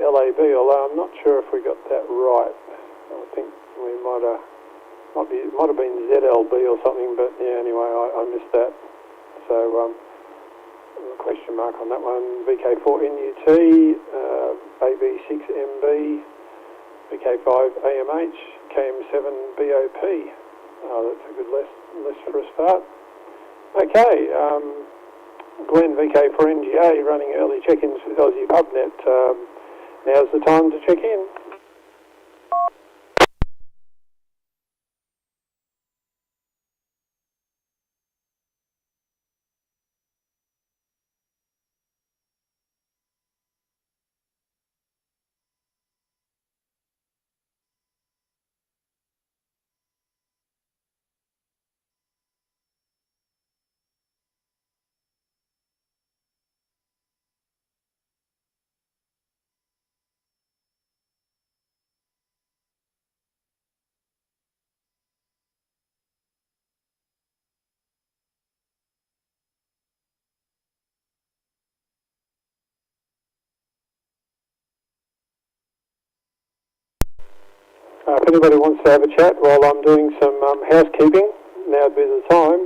LAB, although I'm not sure if we got that right. I think we might have been ZLB or something, but yeah, anyway, I missed that. So question mark on that one. VK4NUT, AB6MB, VK5AMH, KM7BOP. That's a good list for a start. Okay, Glenn, VK4NGA, running early check-ins with Ozzy Pub Net. Now's the time to check in. If anybody wants to have a chat while I'm doing some housekeeping, now would be the time.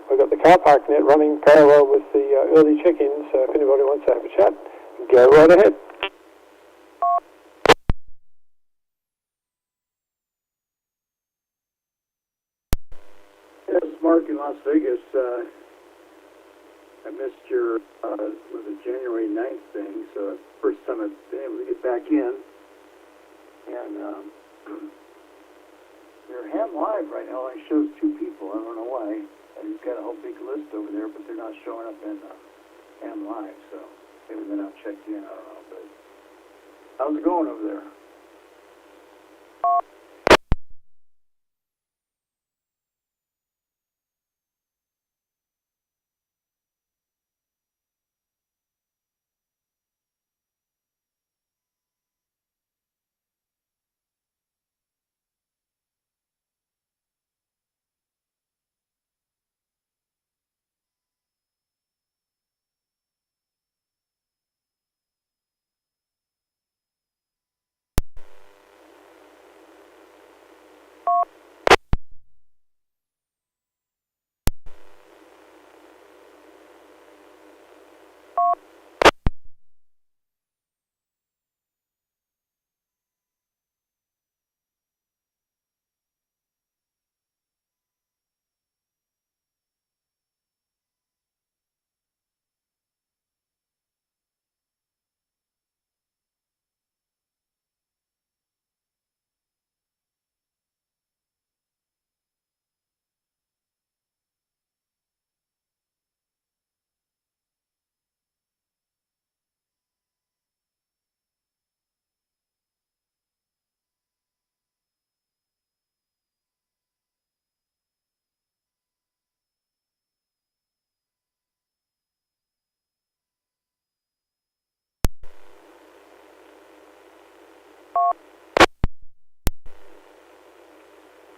We've got the car park net running parallel with the early check-in, so if anybody wants to have a chat, go right ahead. Yes, Mark in Las Vegas. I missed your was it January 9th thing, so it's the first time I've been able to get back in. And your ham live right now only shows 2 people. I don't know why. You've got a whole big list over there, but they're not showing up in ham live. So maybe they're not checked in. I don't know. But how's it going over there?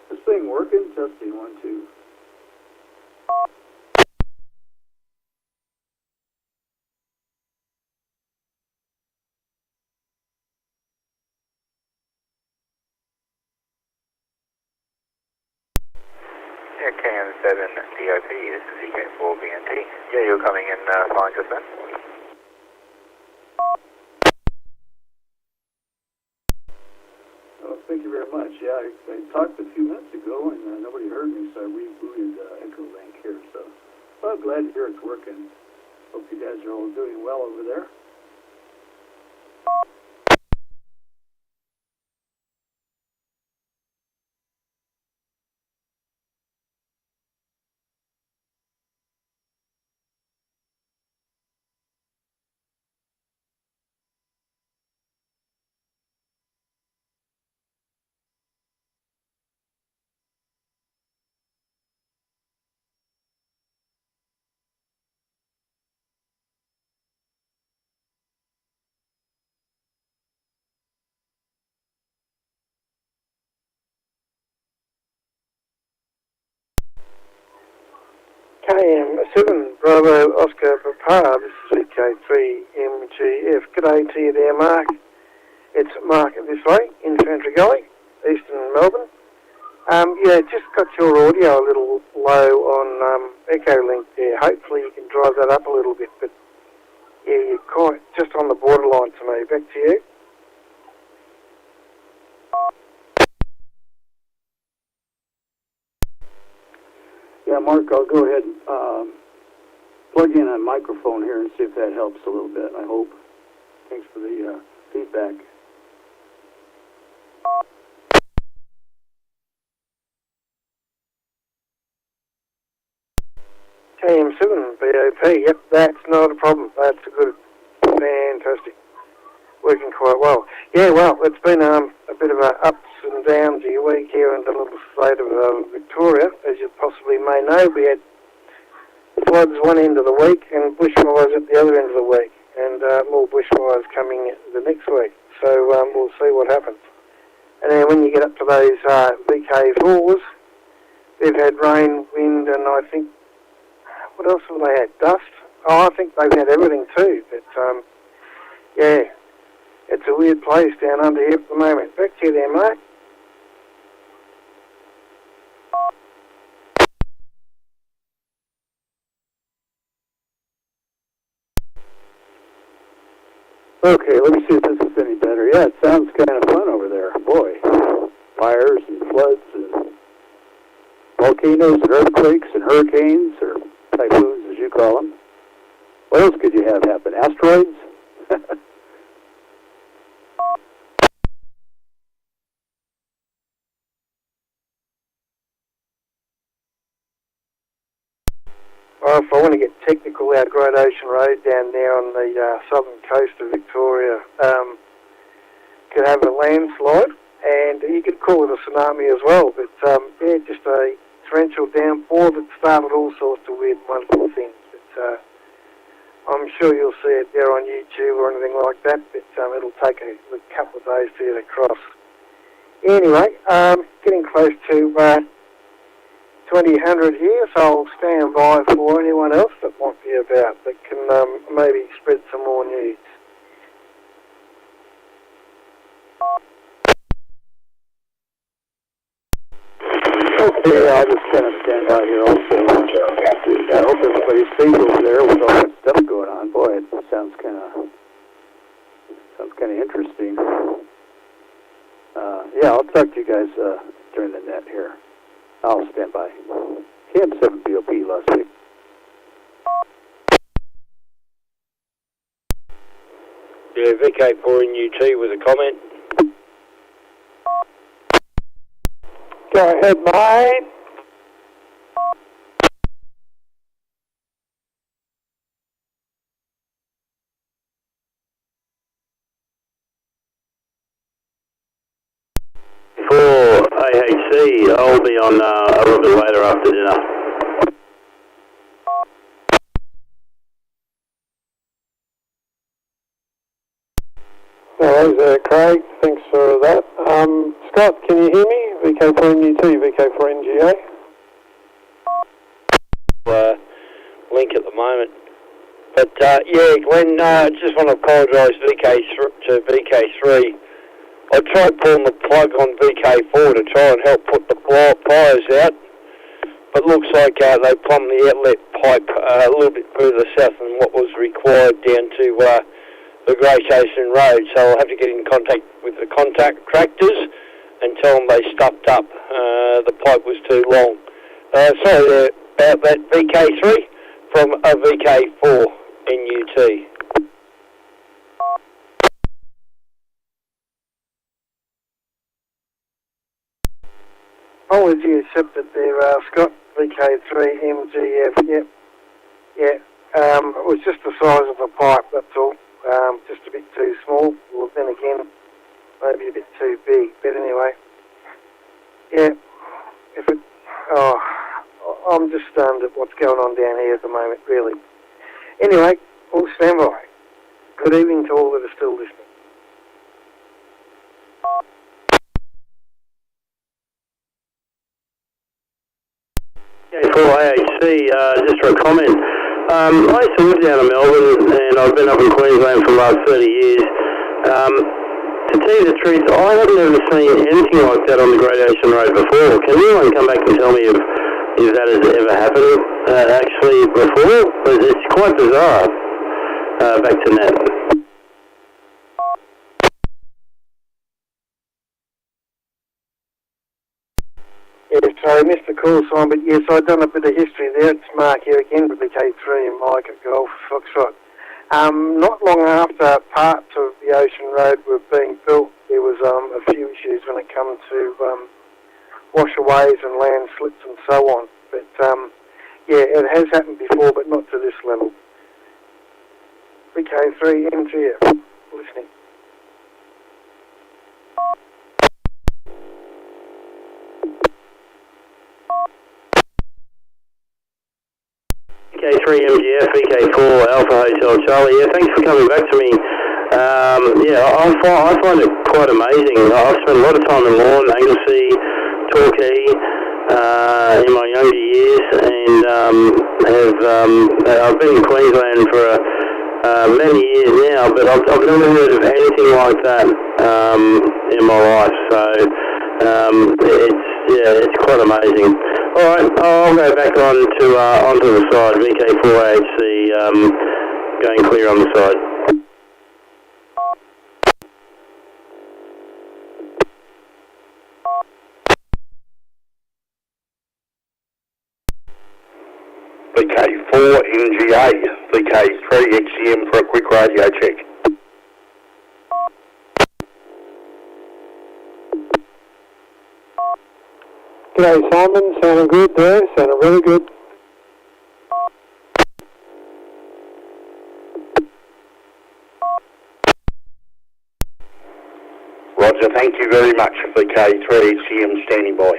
This thing working? Testing 1, 2. Yeah, KM7DOP, this is EK4BNT. Yeah, you're coming in fine just then. Oh, thank you very much. Yeah, I talked a few minutes ago and nobody heard me, so I rebooted Echo Link here. So, well, I'm glad to hear it's working. Hope you guys are all doing well over there. KM7 Bravo Oscar Papa, this is VK3MGF. G'day to you there, Mark. It's Market this way, Infantry Gully, Eastern Melbourne. Yeah, just got your audio a little low on Echo Link there. Hopefully you can drive that up a little bit, but yeah, you're quite just on the borderline to me. Back to you. Yeah, Mark, I'll go ahead and plug in a microphone here and see if that helps a little bit, I hope. Thanks for the feedback. KM7 BOP, yep, that's not a problem. That's a good, fantastic. Working quite well. Yeah, well, it's been a bit of a ups and downs a week here in the little state of Victoria. As you possibly may know, we had floods one end of the week and bushfires at the other end of the week, and more bushfires coming the next week. So we'll see what happens. And then when you get up to those VK4s, they've had rain, wind, and I think, what else have they had? Dust? Oh, I think they've had everything too. But yeah, it's a weird place down under here at the moment. Back to you there, Mark. Okay, let me see if this is any better. Yeah, it sounds kind of fun over there. Boy, fires and floods and volcanoes and earthquakes and hurricanes, or typhoons as you call them. What else could you have happen? Asteroids? Well, if I want to get technical, our Great Ocean Road down there on the southern coast of Victoria could have a landslide, and you could call it a tsunami as well. But yeah, just a torrential downpour that started all sorts of weird, wonderful things. But I'm sure you'll see it there on YouTube or anything like that. But it'll take a couple of days to get across. Anyway, getting close to 2000 here, so I'll stand by for anyone else that might be about that can maybe spread some more news. Okay, I'll just kind of stand by here also. I hope everybody's safe over there with all that stuff going on. Boy, it sounds kind of interesting. Yeah, I'll talk to you guys during the net here. I'll stand by. KM7 BOP, Las Vegas. Yeah, VK4 in UT with a comment. Go ahead, mate. For AHC, I'll be on a little bit later after dinner. No worries, Craig. Thanks for that. Scott, can you hear me? VK4NUT, VK4NGA. Link at the moment. But yeah, Glenn, just want to apologise to VK3. I tried pulling the plug on VK4 to try and help put the fires out, but looks like they plumbed the outlet pipe a little bit further south than what was required down to the Great Ocean Road, so I'll have to get in contact with the contractors and tell them they stuffed up. The pipe was too long. Sorry about that, VK3 from a VK4 NUT. Apology accepted there, Scott. VK3 MGF. Yep. Yeah. It was just the size of the pipe. That's all. Just a bit too small. Well, then again, maybe a bit too big. But anyway, yeah. I'm just stunned at what's going on down here at the moment, really. Anyway, all stand by. Good evening to all that are still listening. For AHC, just for a comment. I used to live down in Melbourne, and I've been up in Queensland for the last 30 years. To tell you the truth, I have never seen anything like that on the Great Ocean Road before. Can anyone come back and tell me if that has ever happened actually before? But it's quite bizarre. Back to Nat. Yeah, sorry, I missed the call, Simon, but yes, I've done a bit of history there. It's Mark here again with the K3 and Mike at Golf Foxtrot. Not long after parts of the Ocean Road were being built, there was a few issues when it came to washaways and landslips and so on. But yeah, it has happened before, but not to this level. VK3 MGF, listening. VK3 MGF, VK4 Alpha Hotel Charlie. Yeah, thanks for coming back to me. Yeah, I find it quite amazing. I've spent a lot of time in Lorne, Anglesey, Torquay in my younger years, and I've been in Queensland for many years now, but I've never heard of anything like that in my life. So it's quite amazing. All right, I'll go back onto the side. VK4HC going clear on the side. VK4 NGA, VK3 XCM for a quick radio check. G'day Simon, sounding good there, sounding really good. Roger, thank you very much. VK3 XCM standing by.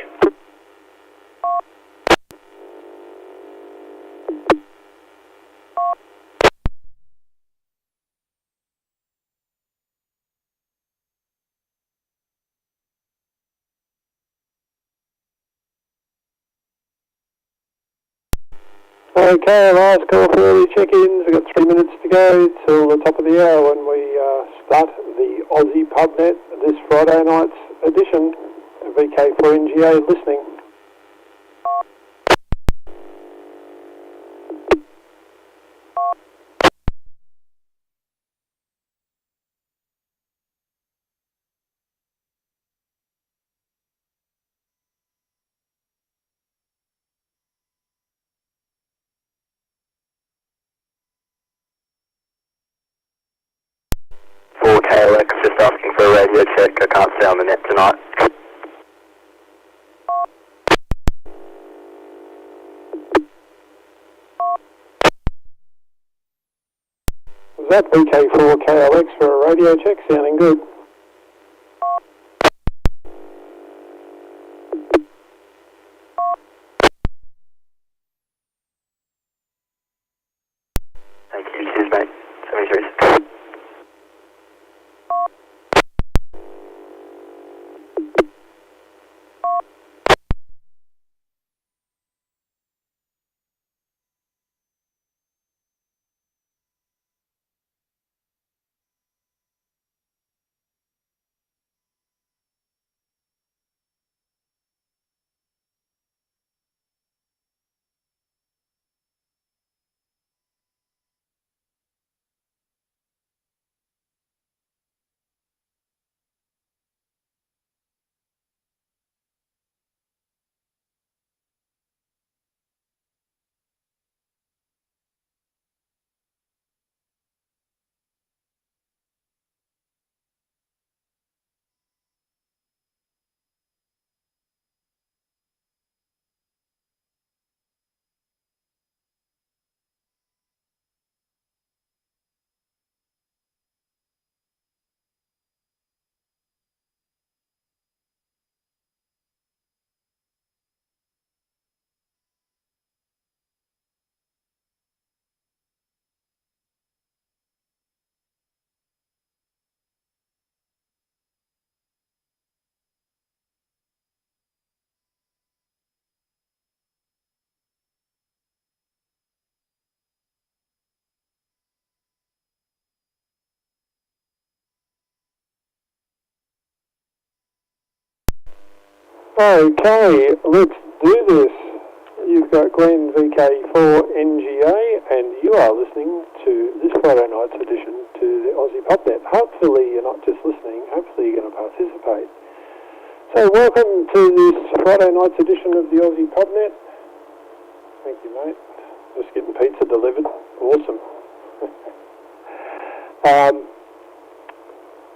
Okay, last call for early check-ins. We've got 3 minutes to go till the top of the hour when we start the Ozzy Pub Net this Friday night's edition. VK4NGA listening. KLX, just asking for a radio check. I can't stay on the net tonight. Was that VK4 KLX for a radio check? Sounding good. Thank you. Cheers, mate. 73. Okay, let's do this. You've got Glenn VK4NGA, and you are listening to this Friday night's edition to the Ozzy Pub Net. Hopefully you're not just listening, hopefully you're going to participate. So welcome to this Friday night's edition of the Ozzy Pub Net. Thank you, mate. Just getting pizza delivered. Awesome.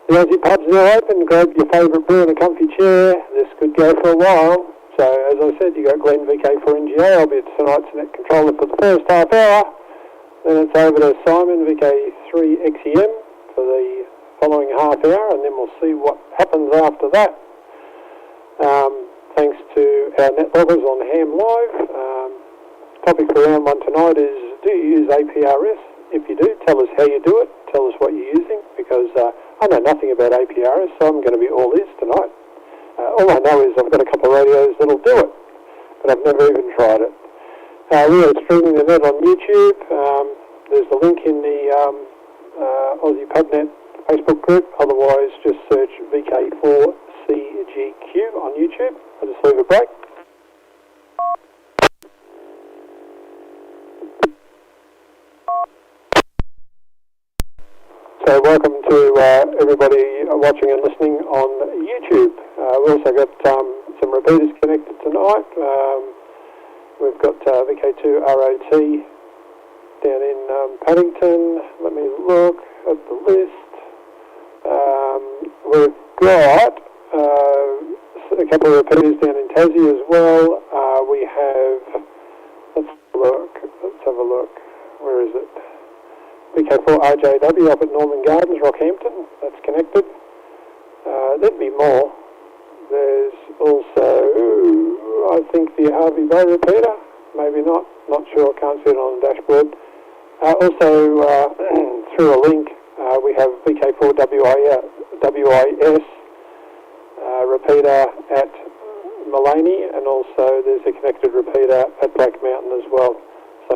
The Aussie Pub's now open. Grab your favourite brew and a comfy chair. This could go for a while. So, as I said, you got Glenn VK4NGA. I'll be tonight's net controller for the first half hour. Then it's over to Simon VK3XEM for the following half hour, and then we'll see what happens after that. Thanks to our net loggers on Ham Live. Topic for round one tonight is, do you use APRS? If you do, tell us how you do it. Tell us what you're using, because I know nothing about APRS, so I'm going to be all ears tonight. All I know is I've got a couple of radios that'll do it, but I've never even tried it. We are streaming the net on YouTube. There's the link in the Aussie Pub Net Facebook group. Otherwise, just search VK4CGQ on YouTube. I'll just leave a break. So welcome to everybody watching and listening on YouTube. We've also got some repeaters connected tonight. We've got VK2ROT down in Paddington. Let me look at the list. We've got a couple of repeaters down in Tassie as well. We have, let's have a look. Where is it? VK4RJW up at Norman Gardens, Rockhampton. That's connected. There'd be more. There's also, I think, the Harvey Bay repeater. Maybe not. Not sure. I can't see it on the dashboard. Also, through a link, we have VK4WIS repeater at Mullaney, and also there's a connected repeater at Black Mountain as well. So,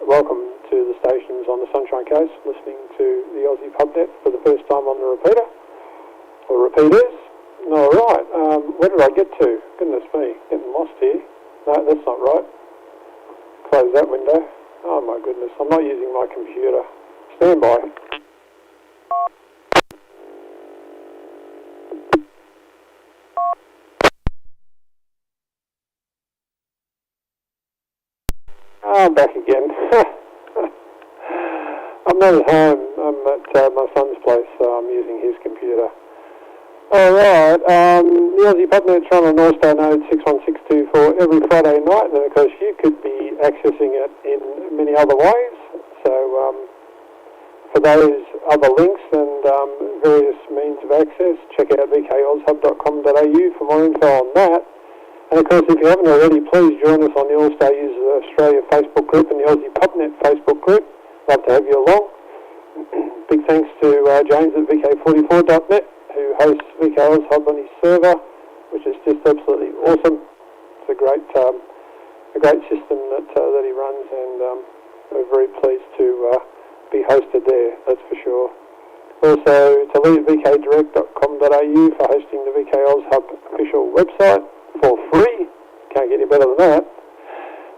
welcome to the stations on the Sunshine Coast, listening to the Aussie Pub Net for the first time on the repeater, or repeaters. All right, where did I get to? Goodness me, getting lost here. No, that's not right. Close that window. Oh my goodness, I'm not using my computer. Stand by. I'm back again. I'm not at home. I'm at my son's place, so I'm using his computer. Alright, the Aussie Pub Net's on a North Star node 61624 every Friday night, and of course you could be accessing it in many other ways. So for those other links and various means of access, check out vkozhub.com.au for more info on that. And of course, if you haven't already, please join us on the All Star Users Australia Facebook group and the Aussie Pub Net Facebook group. Love to have you along. Big thanks to James at VK44.net, who hosts VK Hub on his server, which is just absolutely awesome. It's a great system that he runs, and we're very pleased to be hosted there. That's for sure. Also, to Lee at vkdirect.com.au for hosting the VK Hub official website for free. Can't get any better than that.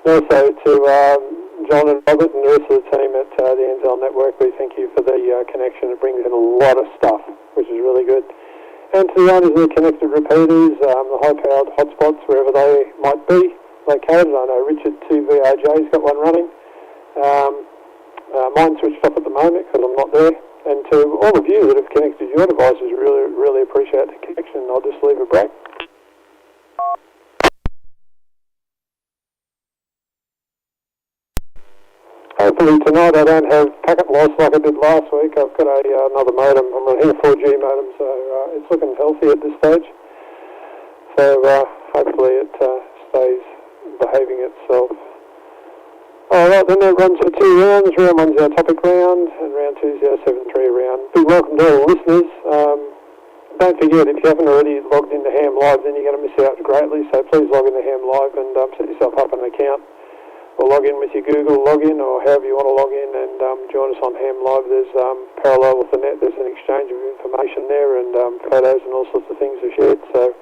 And also to John and Robert and the rest of the team at the NZL Network, we thank you for the connection. It brings in a lot of stuff, which is really good. And to the owners of the connected repeaters, the high-powered hotspots, wherever they might be located. I know Richard 2VRJ's got one running. Mine's switched off at the moment because I'm not there. And to all of you that have connected your devices, really, really appreciate the connection. I'll just leave a break. Hopefully tonight I don't have packet loss like I did last week. I've got another modem. I'm running a 4G modem, so it's looking healthy at this stage. So hopefully it stays behaving itself. Alright, then that runs for 2 rounds. Round 1's our topic round, and round 2's our 7-3 round. Big welcome to all the listeners. Don't forget, if you haven't already logged into Ham Live, then you're going to miss out greatly, so please log into Ham Live and set yourself up an account. Or log in with your Google login, or however you want to log in, and join us on Ham Live. There's parallel with the net. There's an exchange of information there, and photos and all sorts of things are shared. So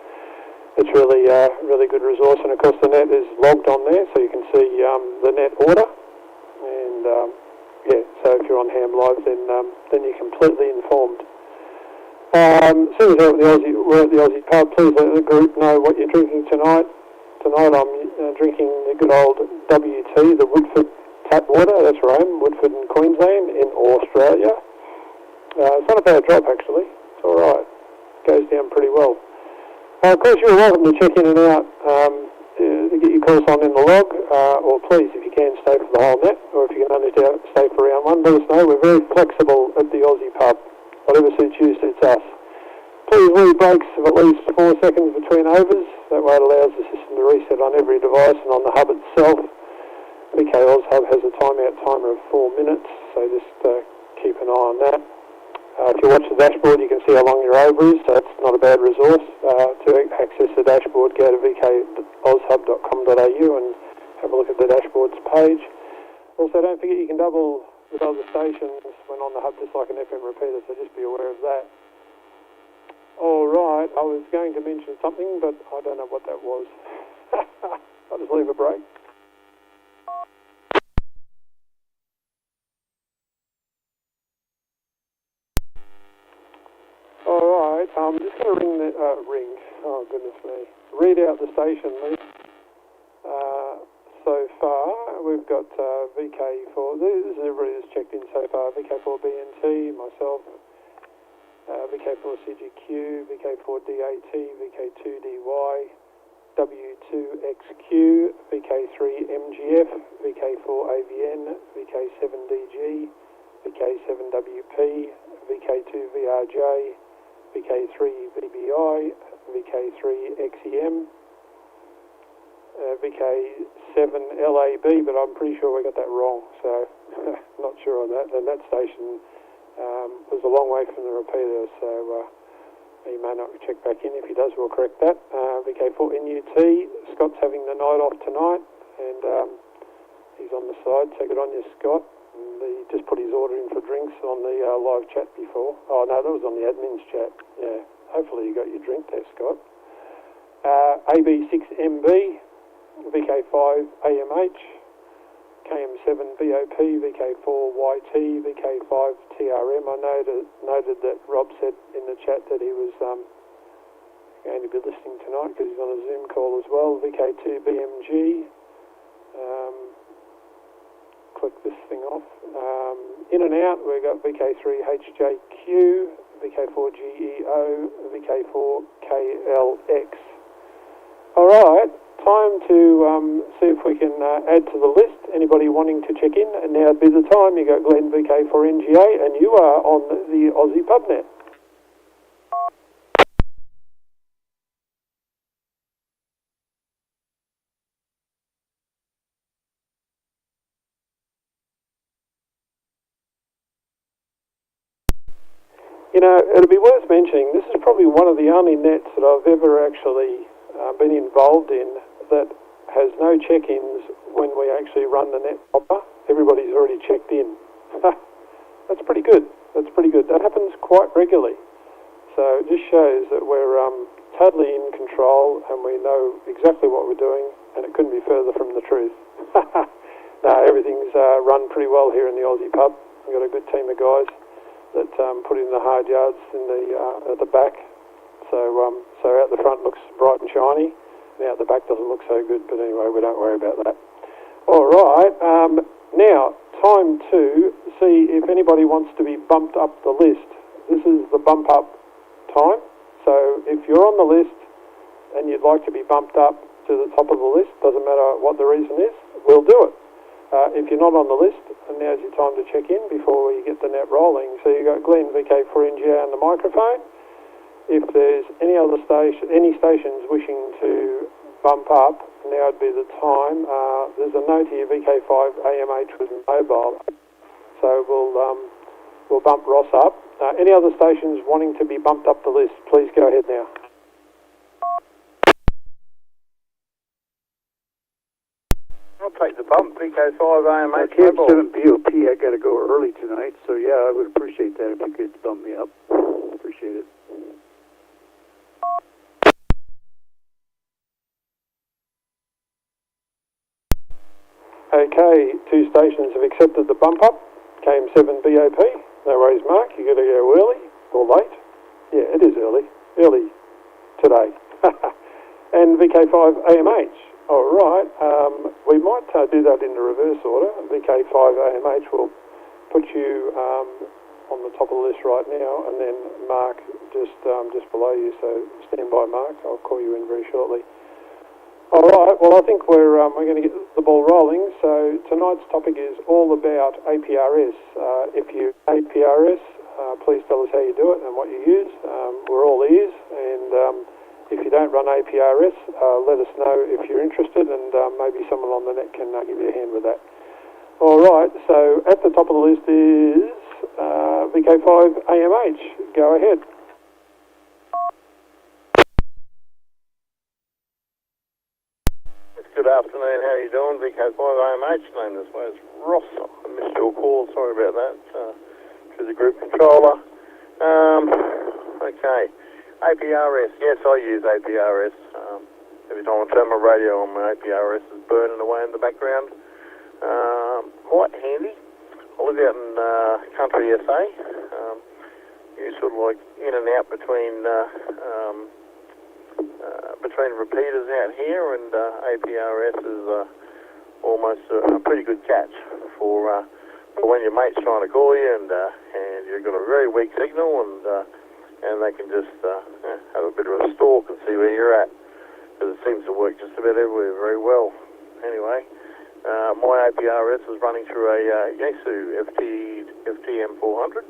it's really really good resource, and of course the net is logged on there, so you can see the net order. And yeah, so if you're on Ham Live, then you're completely informed. As soon as we're at the Aussie Pub, please let the group know what you're drinking tonight. Tonight I'm drinking the good old WT, the Woodford tap water. That's Rome, Woodford in Queensland in Australia. It's not a bad drop actually. It's all right. Goes down pretty well. Of course, you're welcome to check in and out to get your course on in the log, or please, if you can, stay for the whole net, or if you can only stay for round one, let us know. We're very flexible at the Aussie Pub. Whatever suits you suits us. Please leave breaks of at least 4 seconds between overs. That way it allows the system to reset on every device and on the hub itself. VK Oz Hub has a timeout timer of 4 minutes, so just keep an eye on that. If you watch the dashboard, you can see how long your over is, so that's not a bad resource. To access the dashboard, go to vkozhub.com.au and have a look at the dashboards page. Also, don't forget you can double with other stations when on the hub, just like an FM repeater, so just be aware of that. All right, I was going to mention something, but I don't know what that was. I'll just leave a break. All right, I'm just going to oh goodness me, read out the station list. So far, we've got VK4, this is everybody that's checked in so far, VK4BNT, myself, VK4CGQ, VK4DAT, VK2DY, W2XQ, VK3MGF, VK4AVN, VK7DG, VK7WP, VK2VRJ, VK3BBI, VK3XEM, VK7LAB, but I'm pretty sure we got that wrong, so not sure on that. And that station was a long way from the repeater, so he may not check back in. If he does, we'll correct that. VK4NUT, Scott's having the night off tonight, and he's on the side. So good on you, Scott. And he just put his order in for drinks on the live chat before. Oh, no, that was on the admin's chat. Yeah, hopefully you got your drink there, Scott. AB6MB, VK5AMH, KM7BOP, VK4YT, VK5TRM. I noted that Rob said in the chat that he was going to be listening tonight because he's on a Zoom call as well. VK2BMG. Click this thing off. In and out, we've got VK3HJQ, VK4GEO, VK4KLX. All right, time to see if we can add to the list. Anybody wanting to check in? And now would be the time. You got Glenn VK4NGA, and you are on the Aussie Pub Net. You know, it'll be worth mentioning, this is probably one of the only nets that I've ever actually been involved in that has no check-ins when we actually run the net proper. Everybody's already checked in. That's pretty good. That's pretty good. That happens quite regularly. So it just shows that we're totally in control and we know exactly what we're doing, and it couldn't be further from the truth. No, everything's run pretty well here in the Aussie Pub. We've got a good team of guys that put in the hard yards in at the back. So out the front looks bright and shiny, and out the back doesn't look so good, but anyway, we don't worry about that. All right, now time to see if anybody wants to be bumped up the list. This is the bump up time. So if you're on the list and you'd like to be bumped up to the top of the list, doesn't matter what the reason is, we'll do it. If you're not on the list, and now's your time to check in before we get the net rolling. So you've got Glenn VK4NGA on the microphone. If there's any stations wishing to bump up, now would be the time. There's a note here, VK5AMH with mobile. So we'll bump Ross up. Any other stations wanting to be bumped up the list, please go ahead now. I'll take the bump, VK5AMH. KM7BOP, I got to go early tonight, so yeah, I would appreciate that if you could bump me up. Appreciate it. UK 2 stations have accepted the bump up, KM7 BOP. No worries, Mark, you got to go early or late. Yeah, it is early today. And VK5 AMH. All right, we might do that in the reverse order. VK5 AMH will put you on the top of the list right now, and then Mark just below you. So stand by, Mark. I'll call you in very shortly. All right. Well, I think we're going to get the ball rolling. So tonight's topic is all about APRS. If you APRS, please tell us how you do it and what you use. We're all ears. And if you don't run APRS, let us know if you're interested, and maybe someone on the net can give you a hand with that. All right. So at the top of the list is VK5 AMH. Go ahead. Good afternoon, how are you doing? VK5 AMH, name this way is Ross. I missed your call, sorry about that, to the group controller. Okay, APRS, yes, I use APRS. Every time I turn my radio on, my APRS is burning away in the background. Quite handy. I live out in country SA. You're sort of like in and out between repeaters out here, and APRS is almost a pretty good catch for when your mate's trying to call you and you've got a very weak signal, and they can just have a bit of a stalk and see where you're at, because it seems to work just about everywhere very well. Anyway, my APRS is running through a Yaesu FTM 400,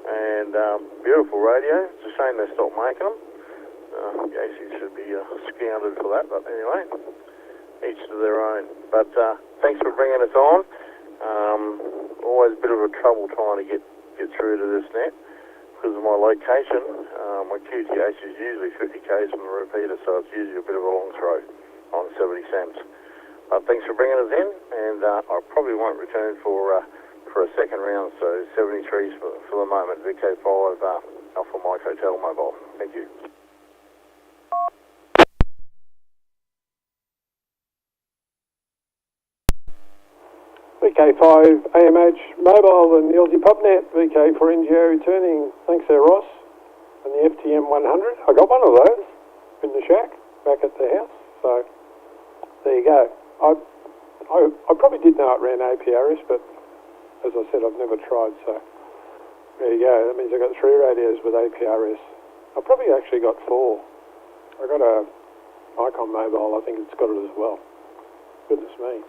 and beautiful radio. It's a shame they stopped making them. Yaesu should be scounded for that, but anyway, each to their own. But thanks for bringing us on. Always a bit of a trouble trying to get through to this net because of my location. My QTH is usually 50 k's from the repeater, so it's usually a bit of a long throw on 70 cents. But thanks for bringing us in, and I probably won't return for a second round, so 73s for the moment. VK5 Alpha Mike Hotel Mobile. Thank you. VK5 AMH Mobile and the Ozzy Pub Net. VK for NGO returning. Thanks there, Ross. And the FTM 100. I got one of those in the shack back at the house. So there you go. I probably did know it ran APRS, but as I said, I've never tried. So there you go. That means I got 3 radios with APRS. I probably actually got 4. I got a Icon Mobile. I think it's got it as well. Goodness me.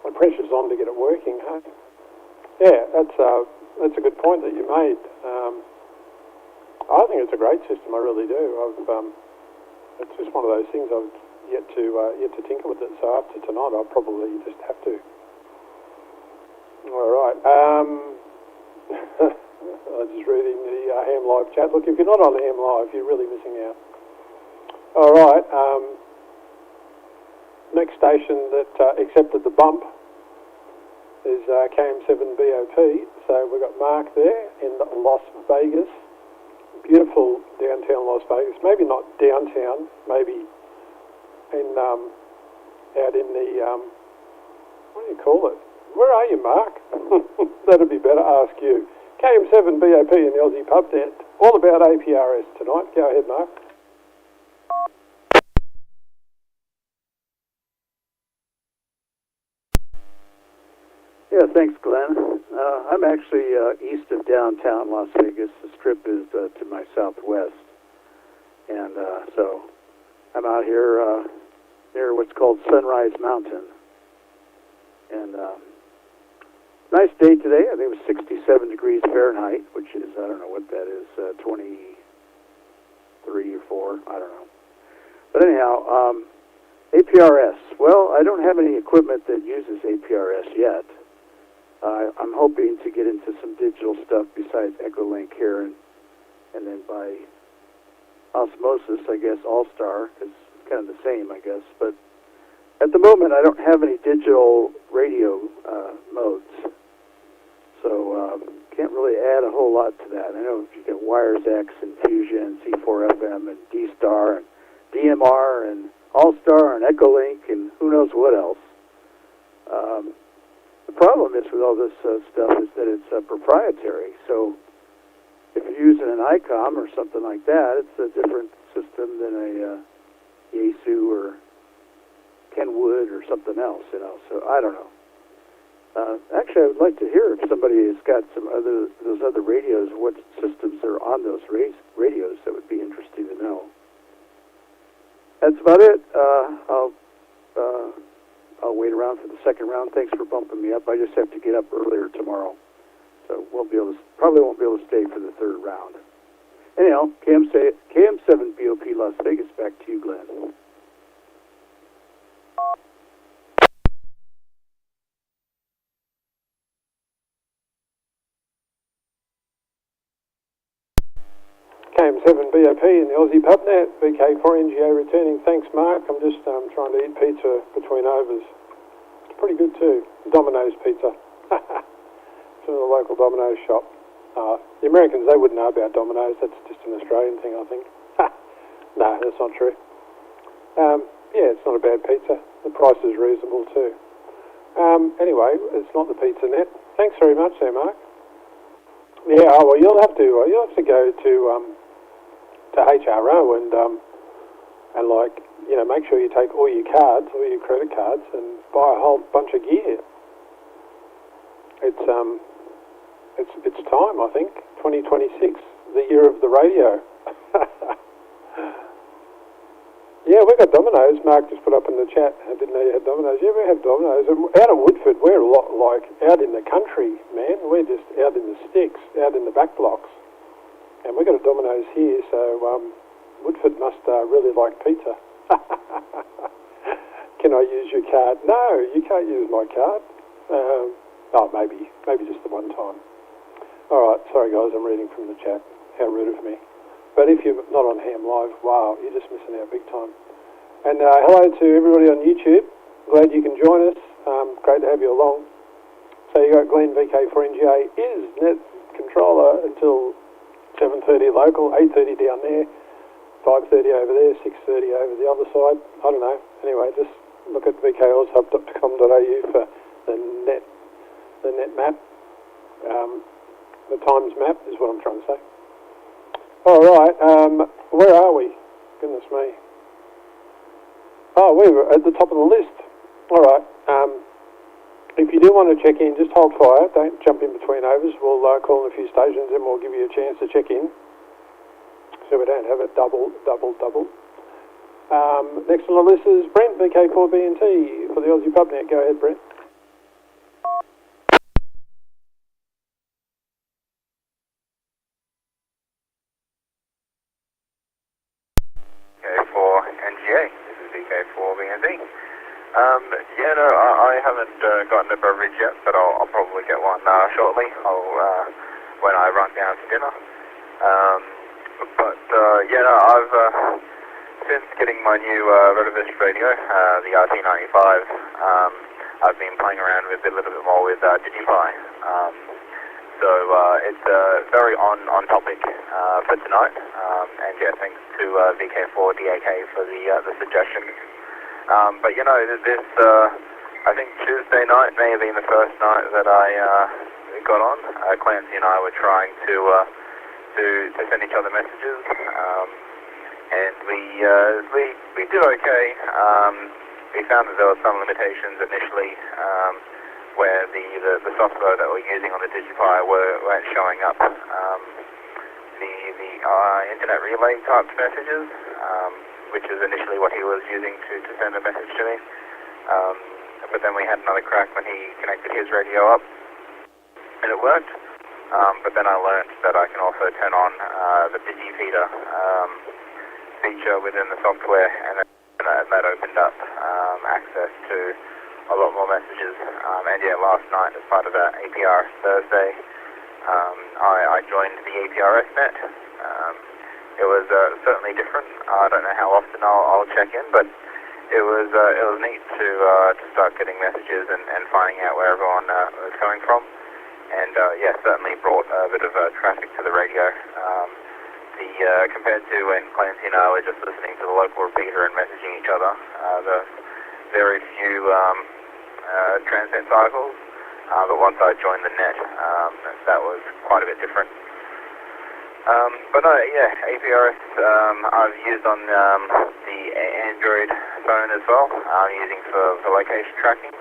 The pressure's on to get it working, hey? Yeah, that's a good point that you made. I think it's a great system, I really do. It's just one of those things I've yet to tinker with it, so after tonight I'll probably just have to. All right. I'm just reading the Ham Live chat. Look, if you're not on Ham Live, you're really missing out. All right. Next station that accepted the bump is KM7 BOP. So we've got Mark there in Las Vegas. Beautiful downtown Las Vegas. Maybe not downtown, maybe in out in the, what do you call it? Where are you, Mark? That'd be better, ask you. KM7 BOP in the Ozzy Pub Net. All about APRS tonight. Go ahead, Mark. Yeah, thanks, Glenn. I'm actually east of downtown Las Vegas. The Strip is to my southwest. And so I'm out here near what's called Sunrise Mountain. And nice day today. I think it was 67 degrees Fahrenheit, which is, I don't know what that is, 23 or 4, I don't know. But anyhow, APRS. Well, I don't have any equipment that uses APRS yet. I'm hoping to get into some digital stuff besides Echolink here, and then by osmosis, I guess, All-Star, is kind of the same, I guess. But at the moment, I don't have any digital radio modes, so can't really add a whole lot to that. I know you get Wires X and Fusion, C4FM, and D-Star, and DMR, and All-Star, and Echolink, and who knows what else. problem is with all this stuff is that it's proprietary. So if you're using an ICOM or something like that, it's a different system than a Yaesu or Kenwood or something else, you know. So I don't know. Actually, I would like to hear if somebody has got those other radios, what systems are on those radios. That would be interesting to know. That's about it. I'll wait around for the second round. Thanks for bumping me up. I just have to get up earlier tomorrow, so probably won't be able to stay for the third round. Anyhow, KM7 BOP Las Vegas. Back to you, Glenn. KM7 BOP in the Ozzy Pub Net, VK4NGA returning. Thanks, Mark. I'm just trying to eat pizza between overs. It's pretty good too. Domino's pizza. It's in the local Domino's shop. The Americans, they wouldn't know about Domino's. That's just an Australian thing, I think. No, that's not true. Yeah, it's not a bad pizza. The price is reasonable too. Anyway, it's not the Pizza Net. Thanks very much there, Mark. Yeah, well, you'll have to go to HRO and like, you know, make sure you take all your cards, all your credit cards, and buy a whole bunch of gear. It's time, I think. 2026, the year of the radio. Yeah, we got Domino's. Mark just put up in the chat. I didn't know you had Domino's. Yeah, we have Domino's. And out of Woodford, we're a lot like out in the country, man. We're just out in the sticks, out in the back blocks. And we got a Domino's here, so Woodford must really like pizza. Can I use your card? No, you can't use my card. Maybe just the one time. All right, sorry guys, I'm reading from the chat. How rude of me. But if you're not on Ham Live, wow, you're just missing out big time. And hello to everybody on YouTube. Glad you can join us. Great to have you along. So you got Glenn VK4NGA is net controller until 7:30 local, 8:30 down there, 5:30 over there, 6:30 over the other side. I don't know. Anyway, just look at vkozhub.com.au for the net map. The times map is what I'm trying to say. All right, where are we? Goodness me. Oh, we're at the top of the list. All right. If you do want to check in, just hold fire. Don't jump in between overs. We'll call in a few stations and we'll give you a chance to check in, so we don't have it double. Next on the list is Brent, VK4BNT for the Ozzy Pub Net. Go ahead, Brent. I haven't gotten a beverage yet, but I'll probably get one shortly. When I run down to dinner. I've since getting my new Rotovist radio, the RT95. I've been playing around with it a little bit more with Digify. So it's very on topic for tonight. And yeah, thanks to VK4DAK for the suggestion. But you know, this I think Tuesday night may have been the first night that I got on. Clancy and I were trying to send each other messages, and we did okay. We found that there were some limitations initially, where the software that we're using on the Digify weren't showing up the internet relay type messages, which is initially what he was using to send a message to me. But then we had another crack when he connected his radio up, and it worked. But then I learned that I can also turn on the Digifeeder feature within the software, and that opened up access to a lot more messages. And yeah, last night as part of the APRS Thursday, I joined the APRS net. It was certainly different. I don't know how often I'll check in, but it was neat to start getting messages and finding out where everyone was coming from. And yeah, certainly brought a bit of traffic to the radio. Compared to when Clancy and I were just listening to the local repeater and messaging each other, the very few transient cycles, but once I joined the net, that was quite a bit different. But no, yeah, APRS I've used on the Android phone as well. I'm using for location tracking,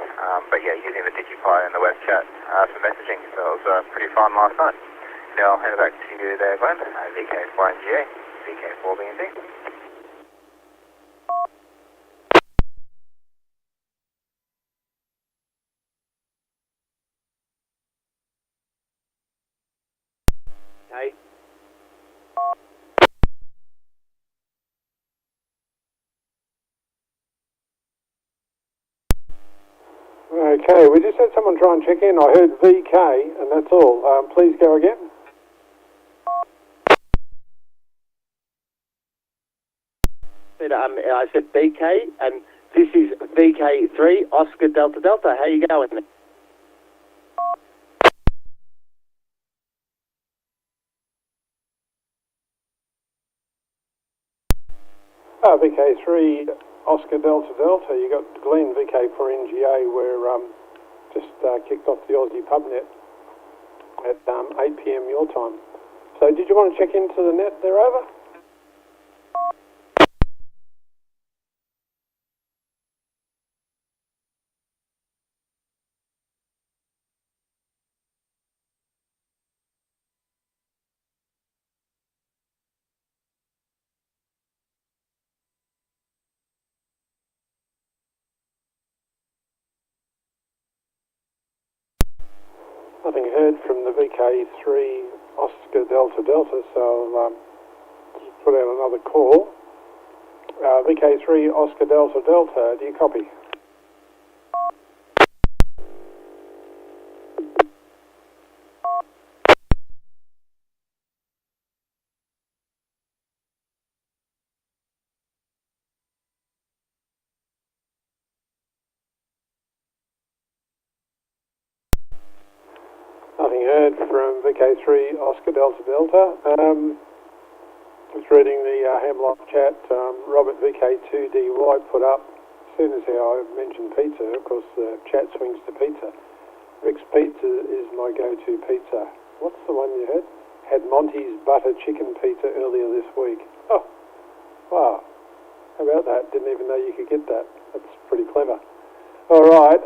but yeah, using the DigiPi and the web chat for messaging. So it was pretty fun last night. Now I'll hand it back to you there, Glenn. VK4NGA, VK4BND. Okay. Okay, we just had someone try and check in. I heard VK, and that's all. Please go again. I said BK, and this is VK3 Oscar Delta Delta. How you going? VK3 Oscar Delta Delta. You got Glenn VK4NGA. We're just kicked off the Ozzy Pub Net at 8 PM your time. So did you want to check into the net there, over? Nothing heard from the VK3 Oscar Delta Delta, so I'll just put out another call. VK3 Oscar Delta Delta, do you copy? Nothing heard from VK3 Oscar Delta Delta. Just reading the ham live chat. Robert VK2DY put up, as soon as I mentioned pizza, of course the chat swings to pizza. Rick's Pizza is my go-to pizza. What's the one you had? Had Monty's butter chicken pizza earlier this week. Oh, wow. How about that? Didn't even know you could get that. That's pretty clever. All right.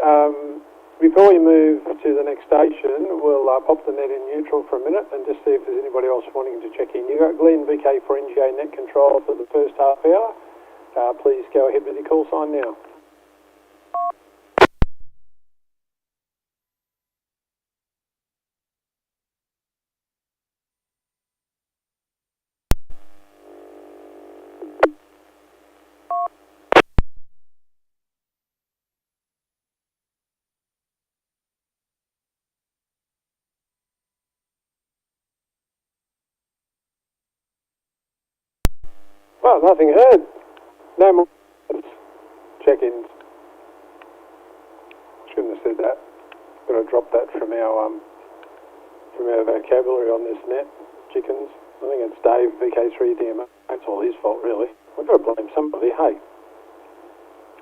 Before we move to the next station, we'll pop the net in neutral for a minute and just see if there's anybody else wanting to check in. You've got Glenn VK4NGA net control for the first half hour. Please go ahead with your call sign now. Well, nothing heard. No more check-ins. Shouldn't have said that. Got to drop that from our vocabulary on this net. Chickens. I think it's Dave VK3DMA. That's all his fault, really. We've got to blame somebody. Hey.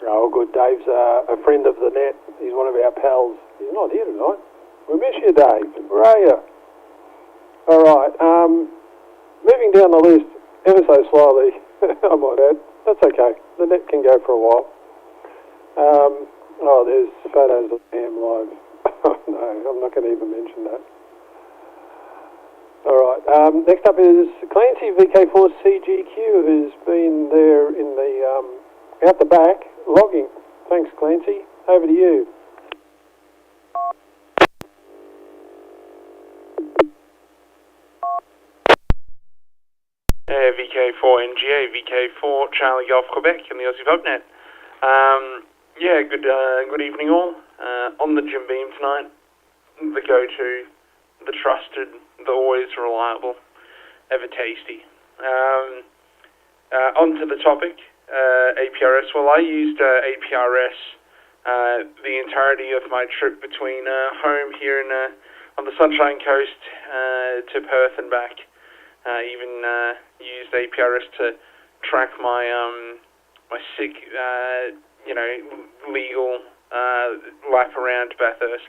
Oh, good. Dave's a friend of the net. He's one of our pals. He's not here tonight. We miss you, Dave. Where are you? All right. Moving down the list ever so slowly. I might add. That's okay. The net can go for a while. There's photos of Ham live. No, I'm not going to even mention that. All right. Next up is Clancy VK4CGQ, who's been there in the out the back logging. Thanks, Clancy. Over to you. VK4NGA, VK4 Charlie Golf Quebec in the Ozzy Pub Net. Good evening all. On the Jim Beam tonight, the go-to, the trusted, the always reliable, ever tasty. On to the topic, APRS. Well, I used APRS the entirety of my trip between home here on the Sunshine Coast to Perth and back. Even used APRS to track my my sick, legal lap around Bathurst.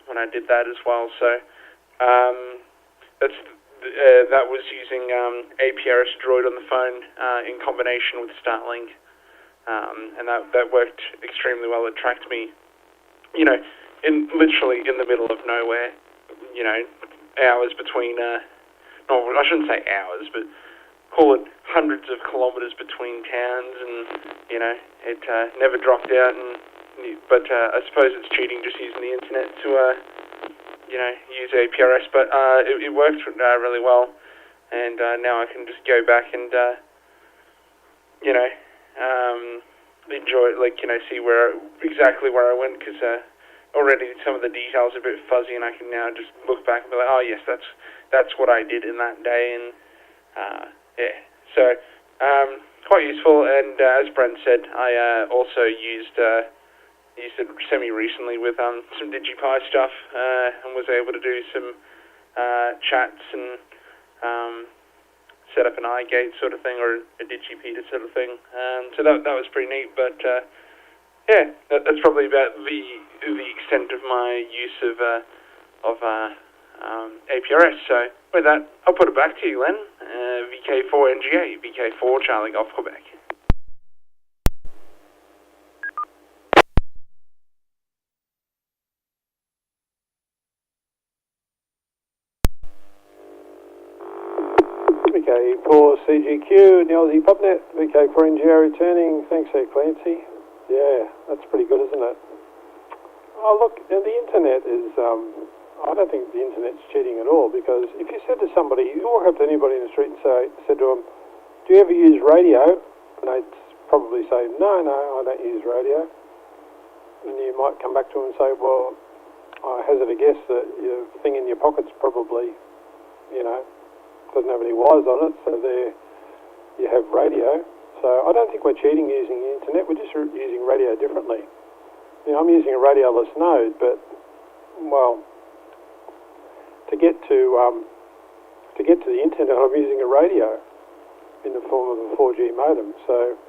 when I did that as well. So that was using APRS Droid on the phone in combination with Starlink, and that worked extremely well. It tracked me, literally in the middle of nowhere, hours between, I shouldn't say hours, but call it hundreds of kilometers between towns, and, it never dropped out, but I suppose it's cheating just using the internet to, use APRS, but it worked really well, and now I can just go back and, enjoy it, see exactly where I went, because already some of the details are a bit fuzzy, and I can now just look back and be like, oh yes, that's what I did in that day, and so quite useful. And as Brent said, I also used it semi-recently with some DigiPi stuff, and was able to do some chats and set up an iGate sort of thing, or a DigiPeter sort of thing. So that was pretty neat. But that's probably about the extent of my use of APRS. So with that, I'll put it back to you, Len. VK4 NGA, VK4 Charlie Golf Quebec. VK4 CGQ in the Ozzy Pub Net, VK4 NGA returning. Thanks there, Clancy. Yeah, that's pretty good, isn't it? Oh, look, the internet is, I don't think the internet's cheating at all, because if you said to somebody, you walk up to anybody in the street and said to them, do you ever use radio? And they'd probably say, no, I don't use radio. And you might come back to them and say, well, I hazard a guess that your thing in your pocket's probably, doesn't have any wires on it, so there you have radio. So I don't think we're cheating using the internet, we're just using radio differently. I'm using a radioless node, but, well, to get to the internet, I'm using a radio in the form of a 4G modem. So,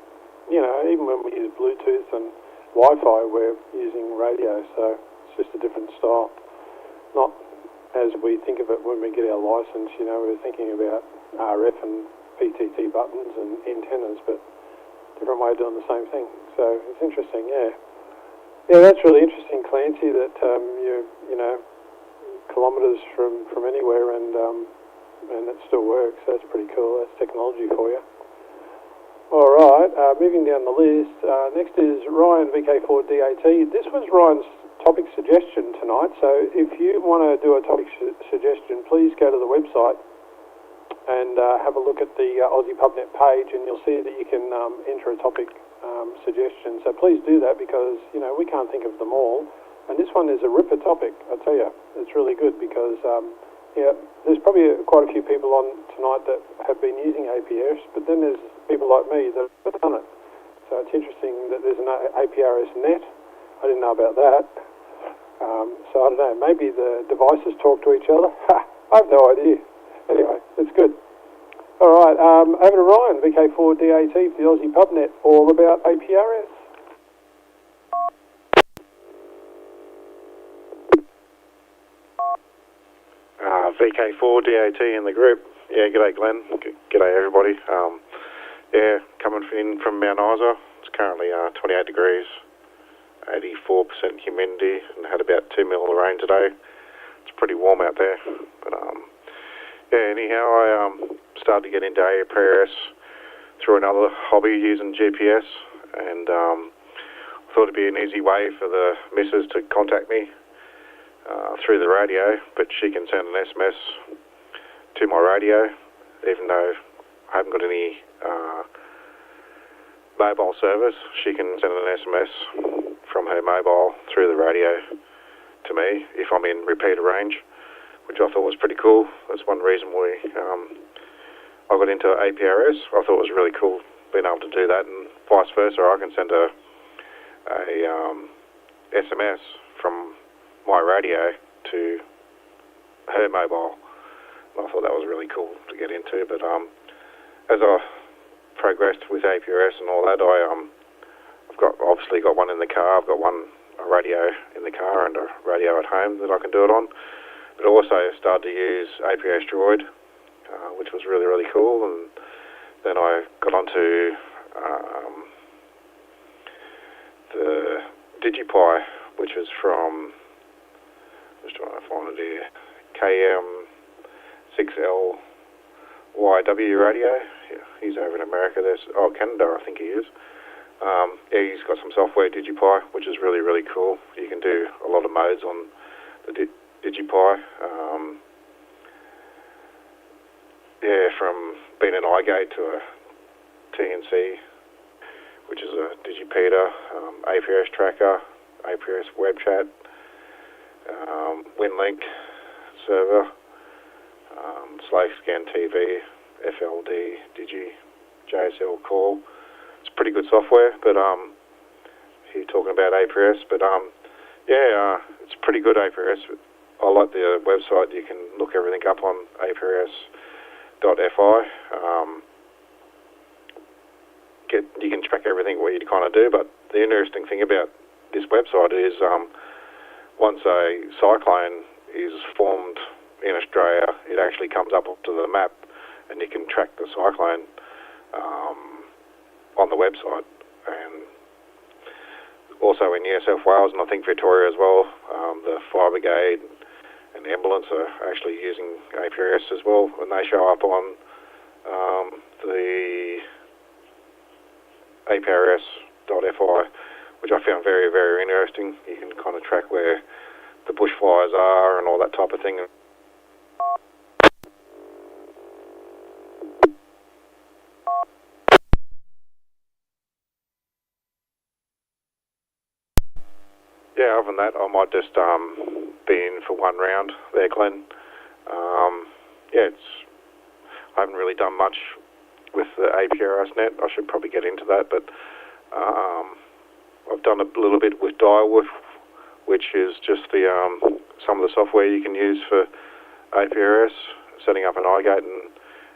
even when we use Bluetooth and Wi-Fi, we're using radio. So it's just a different style. Not as we think of it when we get our license. We're thinking about RF and PTT buttons and antennas, but different way of doing the same thing. So it's interesting, yeah. Yeah, that's really interesting, Clancy, that you're, kilometres from anywhere and it still works. That's pretty cool. That's technology for you. All right, moving down the list. Next is Ryan, VK4DAT. This was Ryan's topic suggestion tonight, so if you want to do a topic suggestion, please go to the website and have a look at the Ozzy Pub Net page, and you'll see that you can enter a topic suggestion. So please do that, because we can't think of them all, and this one is a ripper topic. I tell you, it's really good, because there's probably quite a few people on tonight that have been using APRS, but then there's people like me that have done it. So it's interesting that there's an APRS net. I didn't know about that. So I don't know, maybe the devices talk to each other. I have no idea. Anyway, it's good. All right, over to Ryan, VK4DAT for the Ozzy Pub Net, all about APRS. VK4DAT in the group. Yeah, g'day Glenn. G'day everybody. Coming in from Mount Isa. It's currently 28 degrees, 84% humidity, and had about 2 mil of rain today. It's pretty warm out there. But anyhow, I started to get into APRS through another hobby using GPS, and thought it'd be an easy way for the missus to contact me through the radio, but she can send an SMS to my radio, even though I haven't got any mobile service. She can send an SMS from her mobile through the radio to me if I'm in repeater range, which I thought was pretty cool. That's one reason why I got into APRS. I thought it was really cool being able to do that, and vice versa. I can send a SMS from my radio to her mobile. And I thought that was really cool to get into. But as I progressed with APRS and all that, I've obviously got one in the car. I've got one a radio in the car and a radio at home that I can do it on. But also started to use APRS Droid, which was really, really cool. And then I got onto the DigiPi, which is from, just trying to find it here, KM6LYW radio. Yeah, he's over in America. Canada, I think he is. Yeah, he's got some software, DigiPi, which is really, really cool. You can do a lot of modes on the DigiPi. Yeah, from being an iGate to a TNC, which is a Digipeater, APRS tracker, APRS web chat, WinLink server, Slave Scan TV, FLD, Digi, JSL call. It's pretty good software, but here talking about APRS, but yeah, it's pretty good APRS. I like the website. You can look everything up on APRS.fi. You can track everything what you kind of do, but the interesting thing about this website is once a cyclone is formed in Australia, it actually comes up onto the map and you can track the cyclone on the website. And also in New South Wales and I think Victoria as well, the fire brigade and the ambulance are actually using APRS as well, and they show up on the APRS.fi, which I found very, very interesting. You can kind of track where the bushfires are and all that type of thing. Yeah, other than that, I might just be in for one round there, Glenn. Yeah, I haven't really done much with the APRS net. I should probably get into that, but I've done a little bit with Direwolf, which is just the some of the software you can use for APRS, setting up an iGate and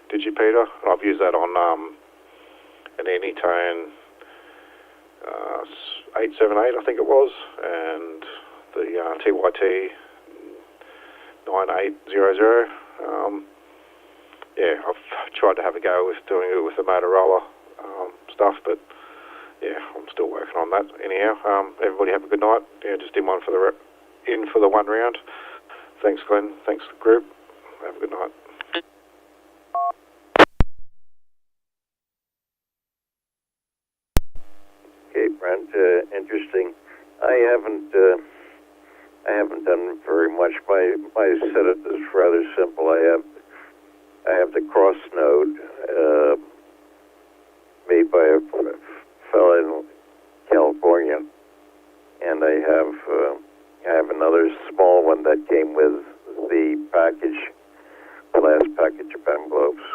Digipeater. And I've used that on an Anytone 878, I think it was, and the TYT 9800. Yeah, I've tried to have a go with doing it with the Motorola stuff, but yeah, I'm still working on that. Anyhow, everybody have a good night. Yeah, just in for the one round. Thanks, Glenn. Thanks, group. Have a good night. Okay, Brent. Interesting. I haven't done very much. My setup is rather simple. I have the cross node made by a fellow in California, and I have another small one that came with the last package of envelopes.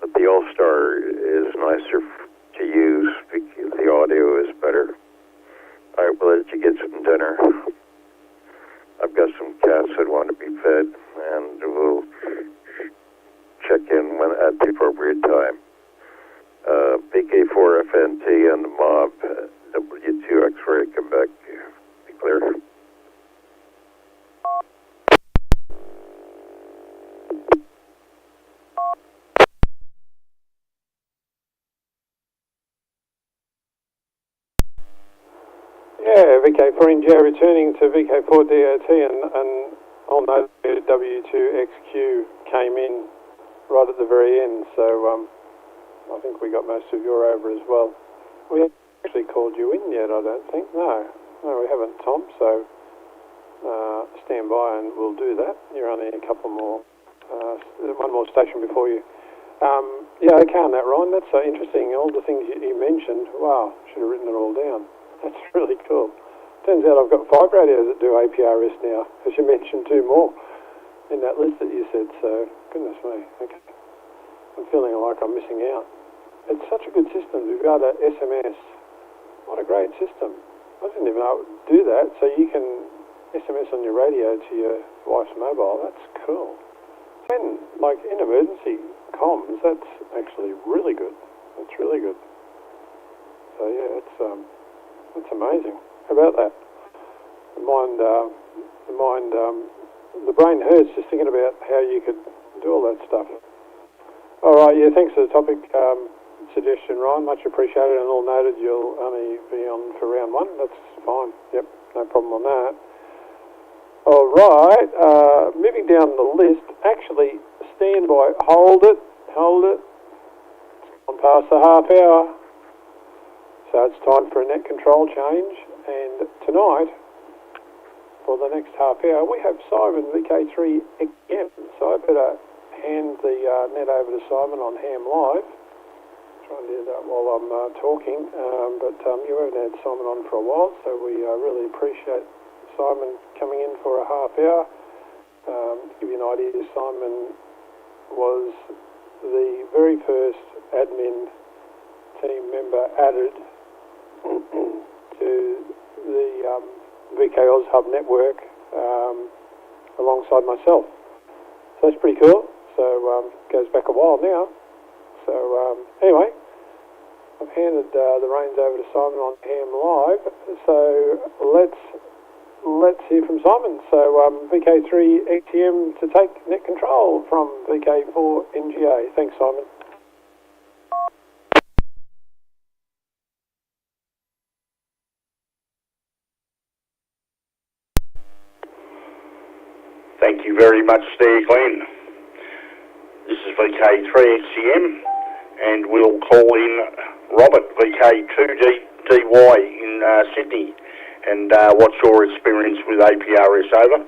But the All-Star is nicer to use because the audio is better. All right, we'll let you get some dinner. I've got some cats that want to be fed, and we'll check in at the appropriate time. BK4FNT and the mob, W2 X-ray, come back. Be clear. Yeah, VK4NJ returning to VK4DOT, and I'll note that W2XQ came in right at the very end, so I think we got most of your over as well. We haven't actually called you in yet, I don't think. No, we haven't, Tom, so stand by and we'll do that. You're only a couple more, one more station before you. Yeah, okay on that, Ryan. That's so interesting. All the things you mentioned, wow, should have written it all down. That's really cool. Turns out I've got 5 radios that do APRS now, as you mentioned 2 more in that list that you said, so goodness me, okay. I'm feeling like I'm missing out. It's such a good system. We've got a SMS. What a great system. I didn't even know it would do that, so you can SMS on your radio to your wife's mobile. That's cool. And, like, in emergency comms, that's actually really good. That's really good. So, yeah, it's That's amazing. How about that? The brain hurts just thinking about how you could do all that stuff. All right, yeah, thanks for the topic suggestion, Ryan. Much appreciated, and all noted you'll only be on for round one. That's fine. Yep, no problem on that. All right, moving down the list. Actually, stand by. Hold it. It's gone past the half hour. So it's time for a net control change. And tonight, for the next half hour, we have Simon VK3 again. So I better hand the net over to Simon on Ham Live. Try and do that while I'm talking. But you haven't had Simon on for a while, so we really appreciate Simon coming in for a half hour. To give you an idea, Simon was the very first admin team member added to the VK Oz Hub network alongside myself. So that's pretty cool. So goes back a while now. So anyway, I've handed the reins over to Simon on Ham Live. So let's hear from Simon. So VK3 XTM to take net control from VK4 NGA. Thanks, Simon. Thank you very much there, Glenn. This is VK3XCM, and we'll call in Robert, VK2DY in Sydney. And what's your experience with APRS, over?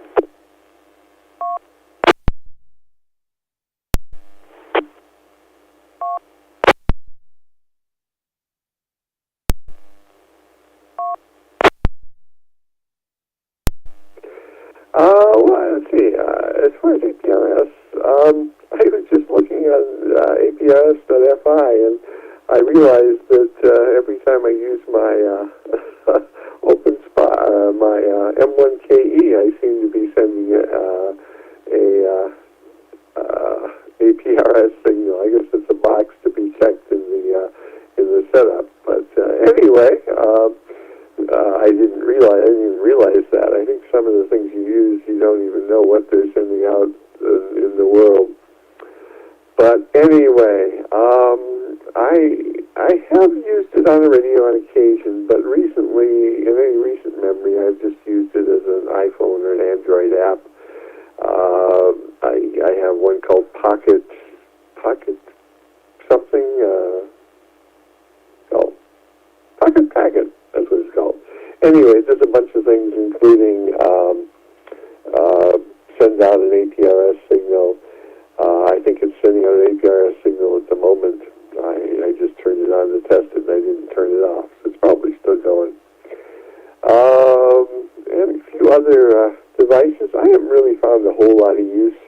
Well, let's see. As far as APRS, I was just looking at APRS.fi, and I realized that every time I use my open spot, my M1KE, I seem to be sending a APRS signal. I guess it's a box to be checked in the setup. But anyway. I didn't even realize that. I think some of the things you use, you don't even know what they're sending out in the world. But anyway, I have used it on the radio on occasion, but recently, in any recent memory, I've just used it as an iPhone or an Android app. I have one called Pocket something, Pocket Packet. That's what it's called. Anyway, there's a bunch of things, including send out an APRS signal. I think it's sending out an APRS signal at the moment. I just turned it on to test it, and I didn't turn it off. So it's probably still going. And a few other devices. I haven't really found a whole lot of use,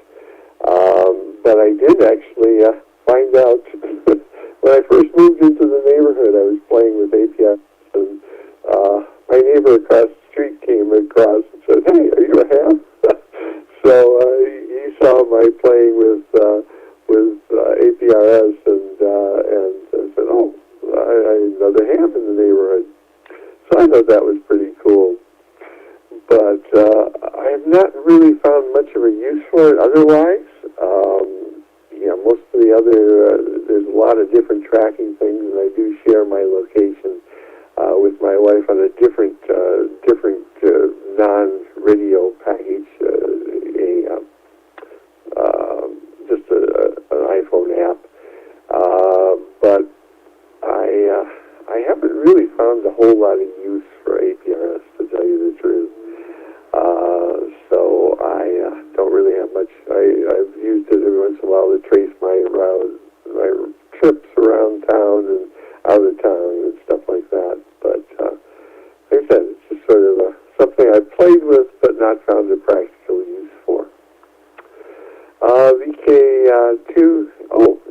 but I did actually find out when I first moved into the neighborhood. I was playing with APRS. And my neighbor across the street came across and said, "Hey, are you a ham?" So he saw my playing with APRS and said, "Oh, I another ham in the neighborhood." So I thought that was pretty cool. But I have not really found much of a use for it otherwise. Most of the other, there's a lot of different tracking things, and I do share my location with my wife on a different non-radio package, just an iPhone app. But I haven't really found a whole lot of use for APRS, to tell you the truth. So I don't really have much. I've used it every once in a while to trace my trips around town and out of town and stuff like that. But like I said, it's just sort of something I've played with but not found a practical use for. VK2,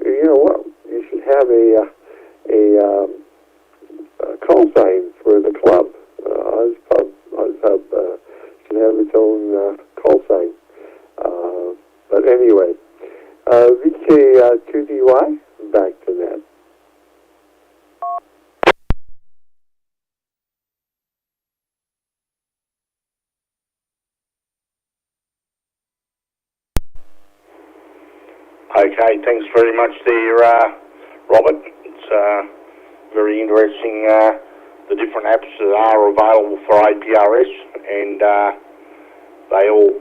you know what? You should have a call sign for the club. Ozzy Pub should have its own call sign. But anyway, VK2DY, back to that. Okay, thanks very much there, Robert. It's very interesting, the different apps that are available for APRS, and they all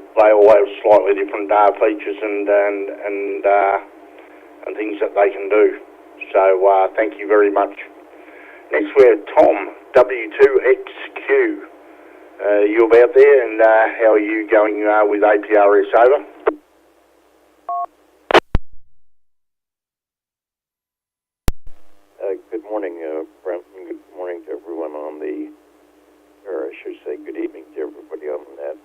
have slightly different features and things that they can do. So thank you very much. Next we have Tom, W2XQ. You about there, and how are you going with APRS? Over. Good morning, Brent, and good morning to everyone on the, or I should say good evening to everybody on the net.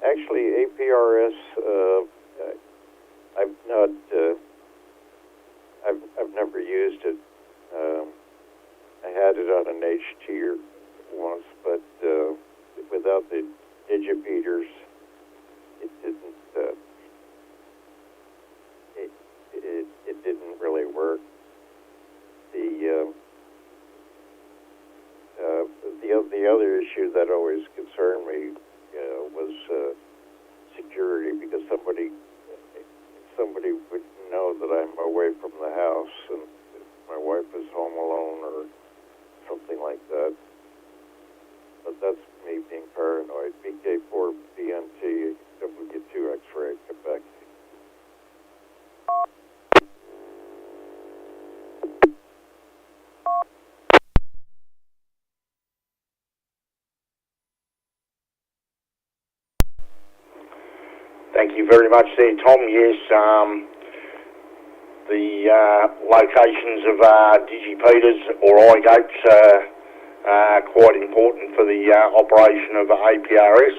Actually, APRS, I've never used it. I had it on an H tier once, but without the digibeaters, it didn't. It didn't really work. The other issue that always concerned me was security, because somebody would know that I'm away from the house and my wife is home alone or something like that. But that's me being paranoid. BK4 BNT W2 X-ray, Quebec. Thank you very much there, Tom. Yes, the locations of digipeaters or iGates are quite important for the operation of APRS,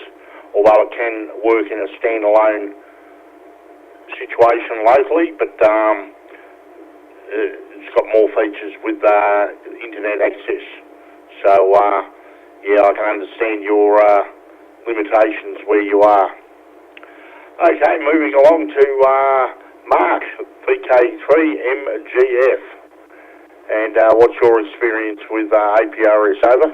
although it can work in a standalone situation locally, but it's got more features with internet access. So, yeah, I can understand your limitations where you are. Okay, moving along to Mark, VK3MGF. And what's your experience with APRS? Over.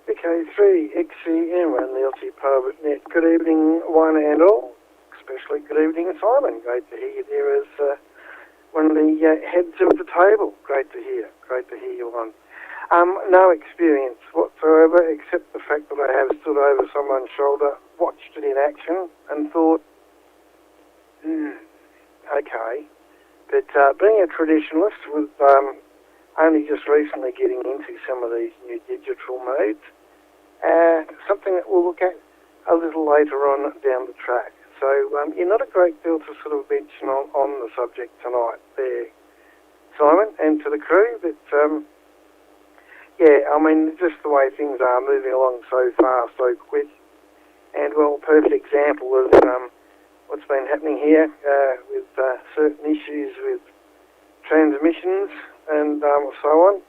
VK3XCM and the Ozzy Pub Net. Good evening, one and all. Especially good evening, Simon. Great to hear you there as one of the heads of the table. Great to hear you on. No experience whatsoever, except the fact that I have stood over someone's shoulder, watched it in action, and thought, okay. But being a traditionalist with only just recently getting into some of these new digital modes, something that we'll look at a little later on down the track. So you're not a great deal to sort of mention on the subject tonight there, Simon, and to the crew, but yeah, I mean, just the way things are moving along so fast, so quick, and well, perfect example of what's been happening here with certain issues with transmissions and so on.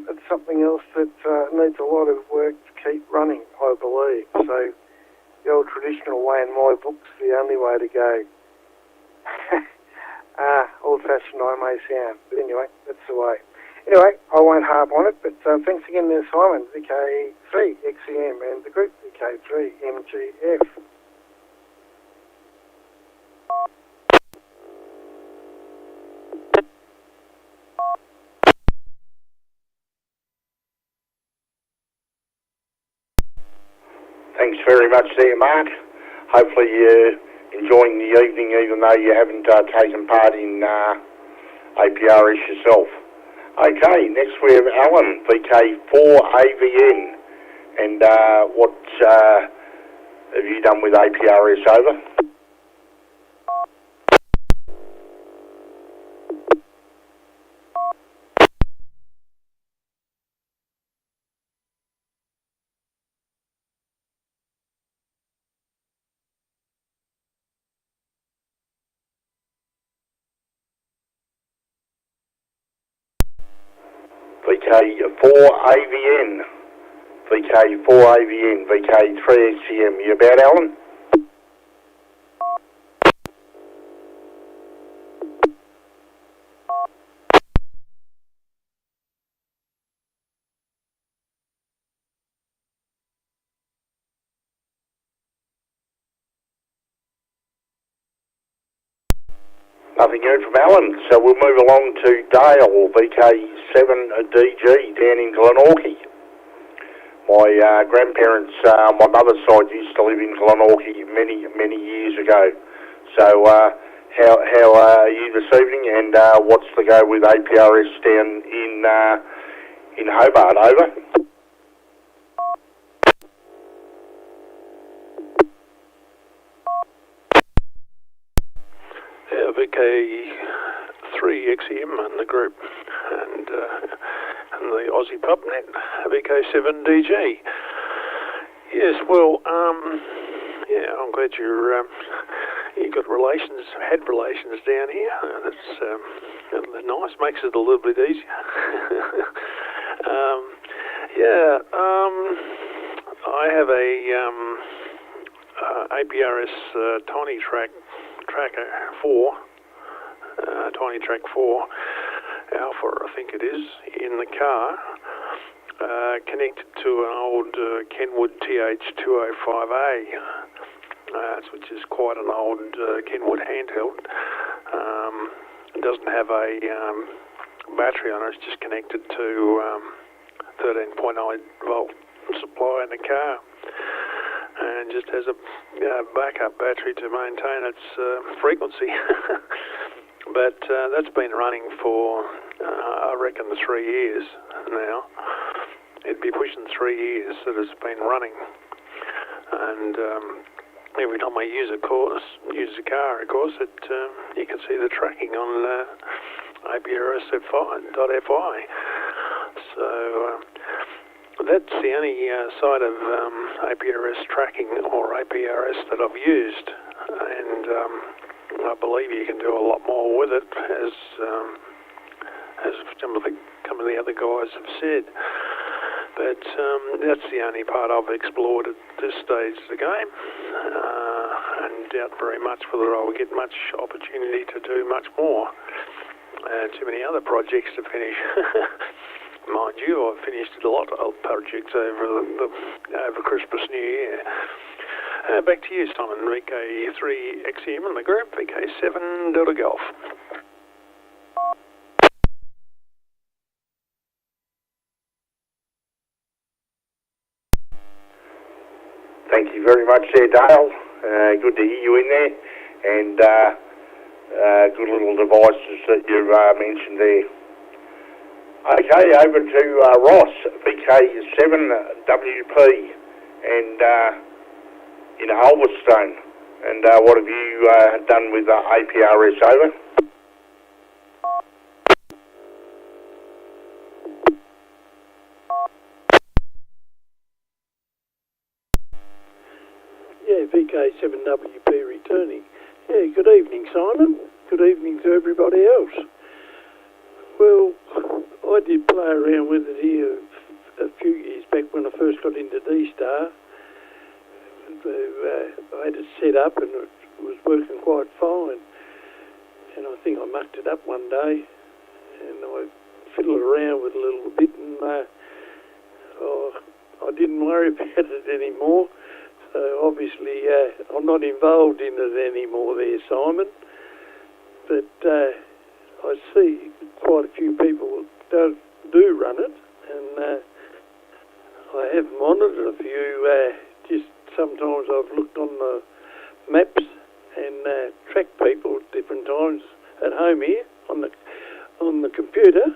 It's something else that needs a lot of work to keep running, I believe. So the old traditional way in my book's the only way to go. Old-fashioned I may sound, but anyway, that's the way. Anyway, I won't harp on it, but thanks again there, Simon, VK3XCM and the group VK3MGF. Thanks very much there, Mark. Hopefully you're enjoying the evening, even though you haven't taken part in APRS yourself. Okay, next we have Alan, VK4AVN. And what have you done with APRS? Over. VK4AVN, VK4AVN, VK3XCM. You about, Alan? Nothing heard from Alan, so we'll move along to Dale, VK7DG, down in Glenorchy. My grandparents, my mother's side, used to live in Glenorchy many years ago. So how are you this evening, and what's the go with APRS down in Hobart? Over. Yeah, VK3XEM and the group, and the Ozzy Pub Net, VK7DG. Yes, well, yeah, I'm glad you got relations, had relations down here. That's nice, makes it a little bit easier. Yeah, I have a APRS Tiny Tracker 4, Tiny Track 4 Alpha, I think it is, in the car, connected to an old Kenwood TH205A, which is quite an old Kenwood handheld. It doesn't have a battery on it, it's just connected to 13.9 volt supply in the car, and just has a backup battery to maintain its frequency. But that's been running for, I reckon, 3 years now. It'd be pushing 3 years that it's been running. And every time I use the car, of course, you can see the tracking on APRS.fi. So that's the only side of APRS tracking or APRS that I've used, and I believe you can do a lot more with it, as some of the other guys have said. But that's the only part I've explored at this stage of the game, and doubt very much whether I will get much opportunity to do much more. Too many other projects to finish. Mind you, I've finished a lot of projects over Christmas, New Year. Back to you, Simon. VK3XEM in the group, VK7 Delta Golf. Thank you very much there, Dale. Good to hear you in there, and good little devices that you've mentioned there. Okay, over to Ross, VK7WP, and in Ulverstone. And what have you done with APRS, over? Yeah, VK7WP returning. Yeah, good evening, Simon. Good evening to everybody else. Well, I did play around with it here a few years back when I first got into D-Star. I had it set up and it was working quite fine. And I think I mucked it up one day and I fiddled around with it a little bit, and I didn't worry about it anymore. So obviously I'm not involved in it anymore there, Simon. But I see quite a few people do run it, and I have monitored a few. Just sometimes I've looked on the maps and tracked people at different times at home here on the computer.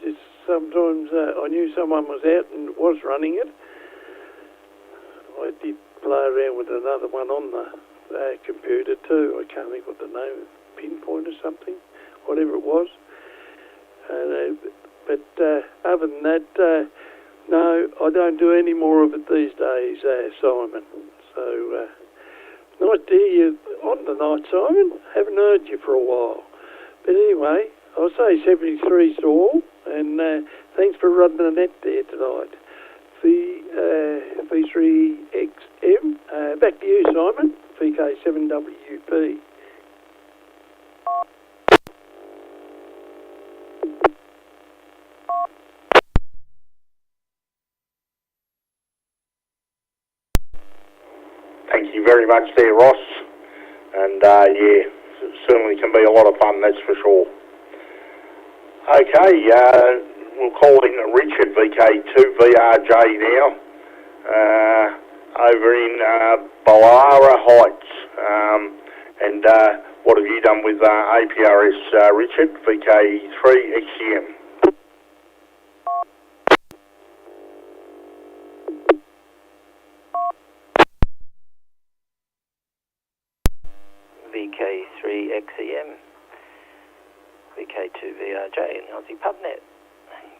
Just sometimes I knew someone was out and was running it. I did play around with another one on the computer too. I can't think what the name, Pinpoint or something, whatever it was. But other than that, no, I don't do any more of it these days, Simon. So nice to hear you on tonight, Simon. Haven't heard you for a while. But anyway, I'll say 73 to all, and thanks for running the net there tonight. V3XM. Back to you, Simon. VK7WP. Thank you very much there, Ross. And yeah, certainly can be a lot of fun, that's for sure. Okay, we'll call in Richard, VK2VRJ now, over in Ballara Heights. And what have you done with APRS, Richard, VK3XCM? VK3XCM, VK2VRJ and Ozzy Pub Net.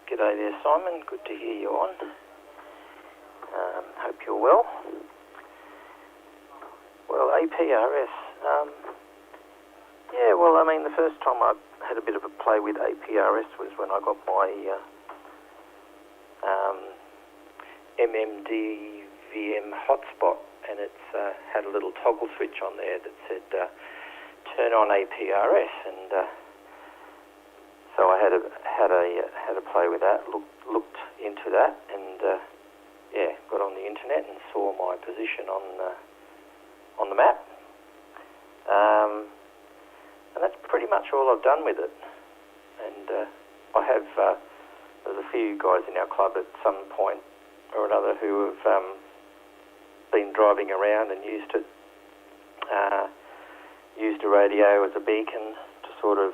G'day there, Simon. Good to hear you on. Hope you're well. Well, APRS. Yeah, well, I mean, the first time I had a bit of a play with APRS was when I got my MMDVM hotspot, and it's had a little toggle switch on there that said turn on APRS, and so I had a play with that, looked into that, and yeah, got on the internet and saw my position on the map, and that's pretty much all I've done with it. And I have there's a few guys in our club at some point or another who have been driving around and used it, used a radio as a beacon to sort of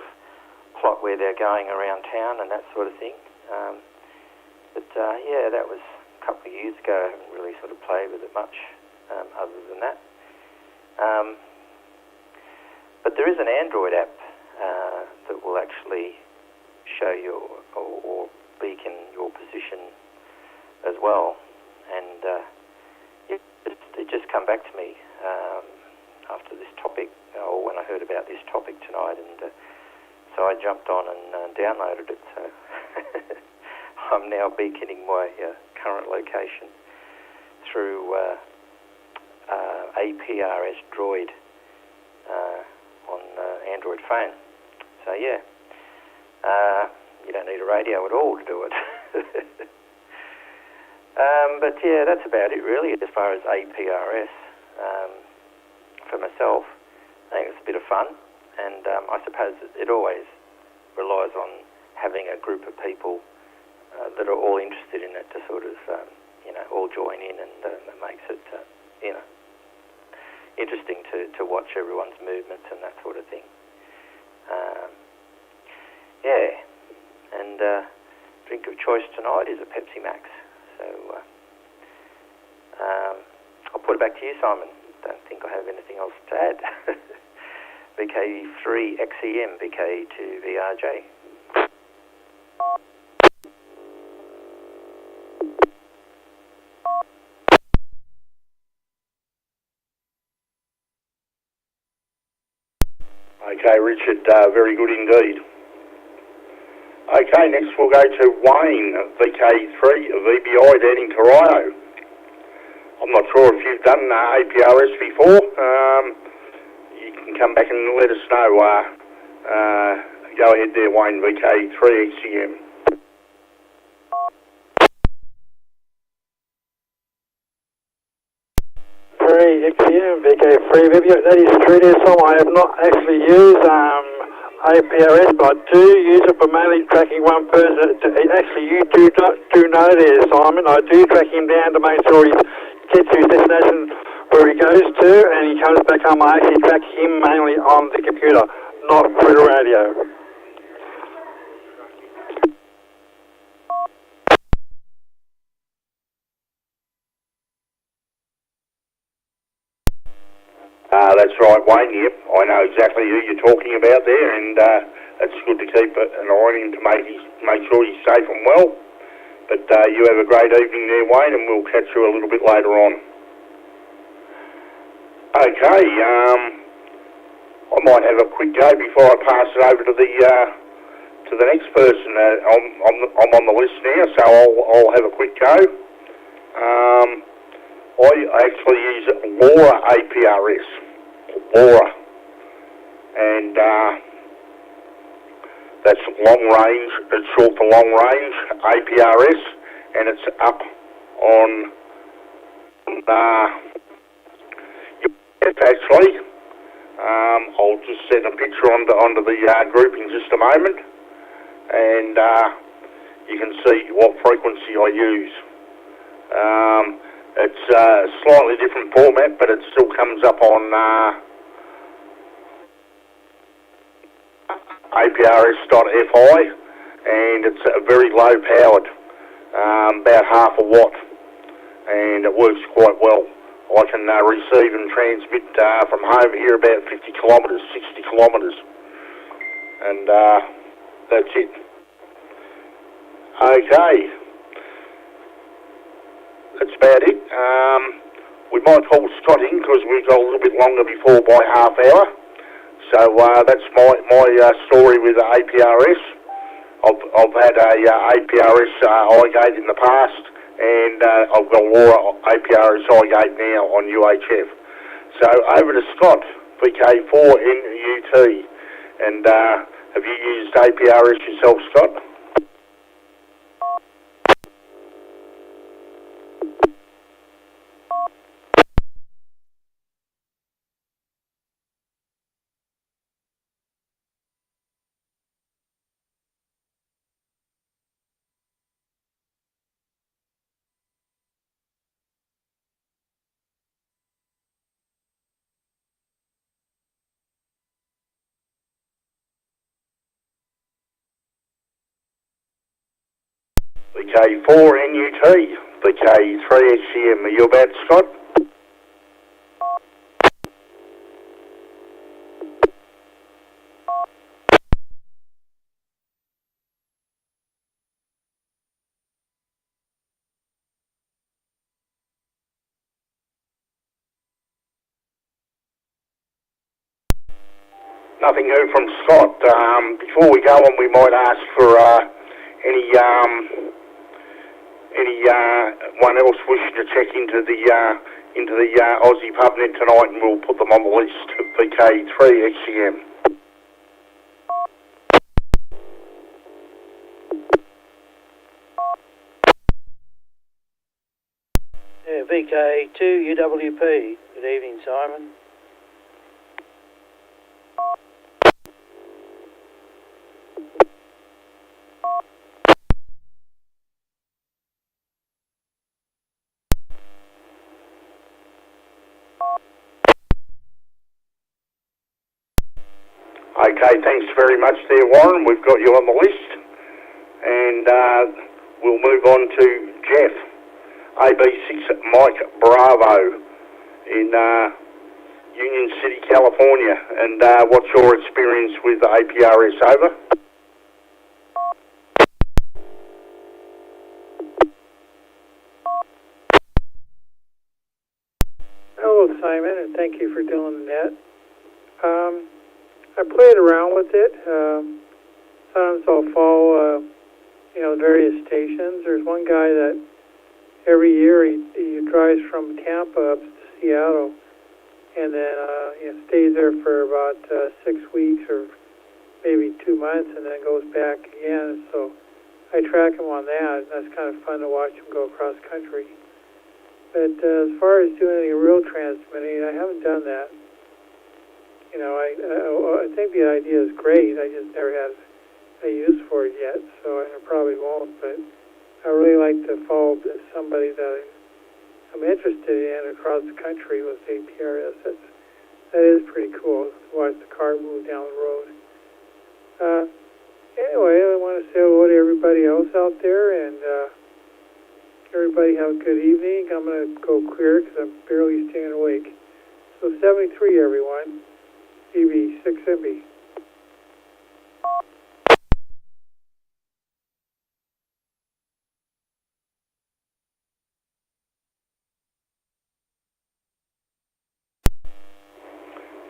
plot where they're going around town and that sort of thing. But yeah, that was a couple of years ago. I haven't really sort of played with it much other than that. But there is an Android app that will actually show you or beacon your position as well. And it just come back to me after this topic, or when I heard about this topic tonight, and so I jumped on and downloaded it. So I'm now beaconing my current location through APRS Droid on Android phone. So yeah, you don't need a radio at all to do it. But yeah, that's about it really as far as APRS. For myself, I think it's a bit of fun, and I suppose it always relies on having a group of people that are all interested in it to sort of, all join in, and that makes it, interesting to watch everyone's movements and that sort of thing. Yeah, and drink of choice tonight is a Pepsi Max. So I'll put it back to you, Simon. Don't think I have anything else to add. VK3XCM, VK2VRJ. Okay, Richard, very good indeed. Okay, next we'll go to Wayne, VK3 VBI down in Corio. I'm not sure if you've done APRS before. You can come back and let us know. Go ahead there, Wayne, VK3XCM. VK3 VBI, that is true there, Tom. I have not actually used APRS, but I do use it for mainly tracking one person. Actually, you do know there, Simon. I do track him down to make sure he gets to his destination where he goes to, and he comes back home. I actually track him mainly on the computer, not through the radio. That's right, Wayne, yep. I know exactly who you're talking about there, and it's good to keep an eye on him to make sure he's safe and well. But you have a great evening there, Wayne, and we'll catch you a little bit later on. Okay, I might have a quick go before I pass it over to the next person. I'm on the list now, so I'll have a quick go. I actually use LoRa APRS. LoRa. And that's long range, it's short for long range APRS, and it's up on actually I'll just send a picture onto the group in just a moment, and you can see what frequency I use. It's a slightly different format, but it still comes up on APRS.FI, and it's very low powered, about half a watt, and it works quite well. I can receive and transmit from home here about 50 kilometres, 60 kilometres, and that's it. Okay, that's about it. We might call Scott in because we've got a little bit longer before by half hour. So that's my story with APRS. I've had a APRS iGate in the past, and I've got a Laura APRS iGate now on UHF. So over to Scott, VK4NUT. And have you used APRS yourself, Scott? VK4NUT, VK3XCM. Are you about, Scott? Nothing heard from Scott. Before we go on, we might ask for anyone else wishing to check into the Ozzy Pub Net tonight, and we'll put them on the list. VK3XCM. Yeah, VK2 UWP. Good evening, Simon. Okay, thanks very much there, Warren. We've got you on the list. And we'll move on to Jeff, AB6 Mike Bravo in Union City, California. And what's your experience with APRS? Over. Hello, Simon, and thank you for doing that. I played around with it. Sometimes I'll follow, various stations. There's one guy that every year he drives from Tampa up to Seattle, and then stays there for about 6 weeks or maybe 2 months, and then goes back again. So I track him on that. That's kind of fun to watch him go across country. But as far as doing any real transmitting, I haven't done that. I think the idea is great. I just never had a use for it yet, so I probably won't. But I really like to follow somebody that I'm interested in across the country with APRS. That is pretty cool to watch the car move down the road. Anyway, I want to say hello to everybody else out there, and everybody have a good evening. I'm going to go clear because I'm barely staying awake. So 73, everyone. EB6MB.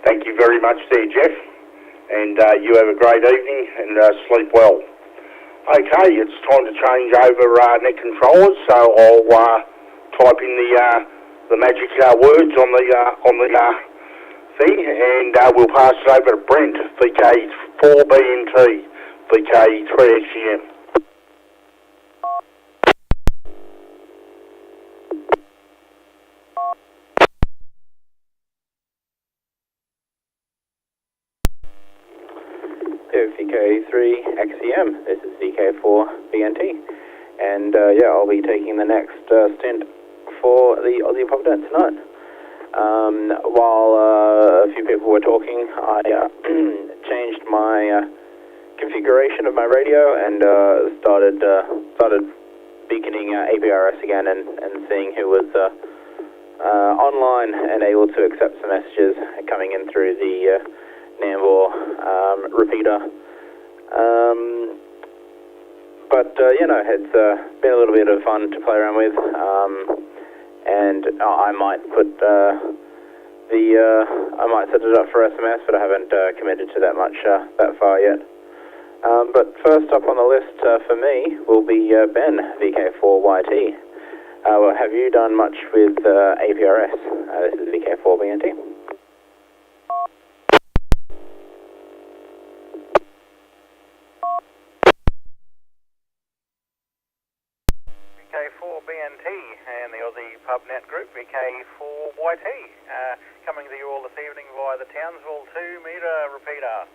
Thank you very much there, Jeff. And you have a great evening and sleep well. Okay, it's time to change over net controllers, so I'll type in the magic words on the thing, and we'll pass it over to Brent, VK4BNT, VK3XCM. VK3XCM. This is VK4BNT. And I'll be taking the next stint for the Ozzy Pub Net tonight. While a few people were talking, I changed my configuration of my radio and started beaconing APRS again and seeing who was online and able to accept some messages coming in through the Nambour repeater. It's been a little bit of fun to play around with, and I might put I might set it up for SMS, but I haven't committed to that much that far yet. But first up on the list for me will be Ben, VK4YT. Have you done much with APRS? This is VK4BNT. VK4BNT and the Ozzy Pub Net group, VK4YT, coming to you all this evening via the Townsville 2-metre repeater.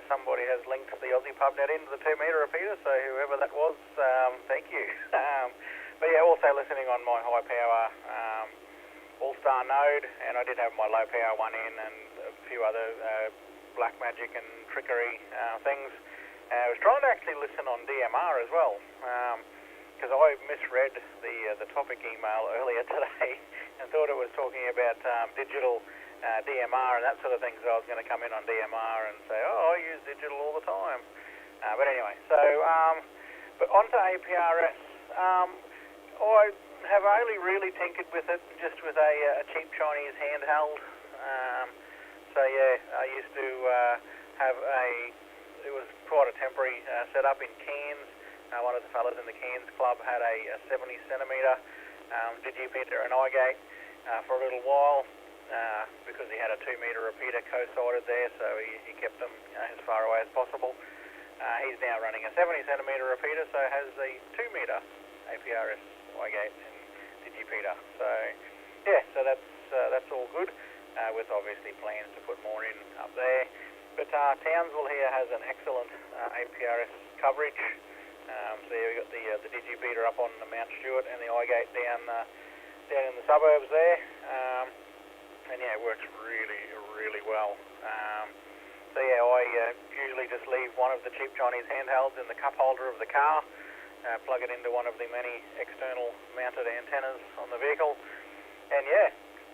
Somebody has linked the Ozzy Pub Net into the 2-metre repeater, so whoever that was, thank you. Also listening on my high power All-Star node, and I did have my low power one in and a few other black magic and trickery things. I was trying to actually listen on DMR as well, because I misread the topic email earlier today and thought it was talking about digital DMR and that sort of thing, so I was going to come in on DMR and say, I use digital all the time. But anyway, but onto APRS. I have only really tinkered with it just with a cheap Chinese handheld. I used to have it was quite a temporary setup in Cairns. One of the fellas in the Cairns club had a 70cm digipeater and iGate for a little while. Because he had a 2-metre repeater co-sided there, so he kept them as far away as possible. He's now running a 70cm repeater, so has a 2-metre APRS iGate and digipeater. So that's all good, with obviously plans to put more in up there. But Townsville here has an excellent APRS coverage. We've got the digipeater up on the Mount Stewart and the iGate down in the suburbs there. It works really, really well. I usually just leave one of the cheap Chinese handhelds in the cup holder of the car, plug it into one of the many external mounted antennas on the vehicle, and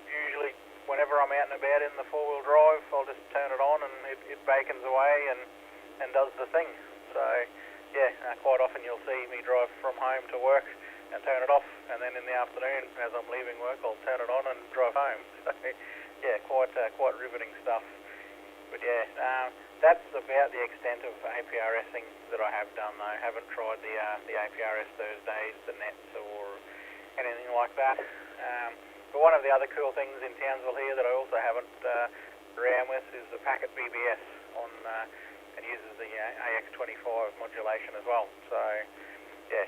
usually whenever I'm out and about in the 4-wheel drive, I'll just turn it on and it bacons away and does the thing. Quite often you'll see me drive from home to work and turn it off, and then in the afternoon as I'm leaving work I'll turn it on and drive home. Quite riveting stuff. But that's about the extent of APRSing that I have done though. I haven't tried the APRS Thursdays, the nets or anything like that. But one of the other cool things in Townsville here that I also haven't around with is the packet BBS on it uses the AX25 modulation as well. So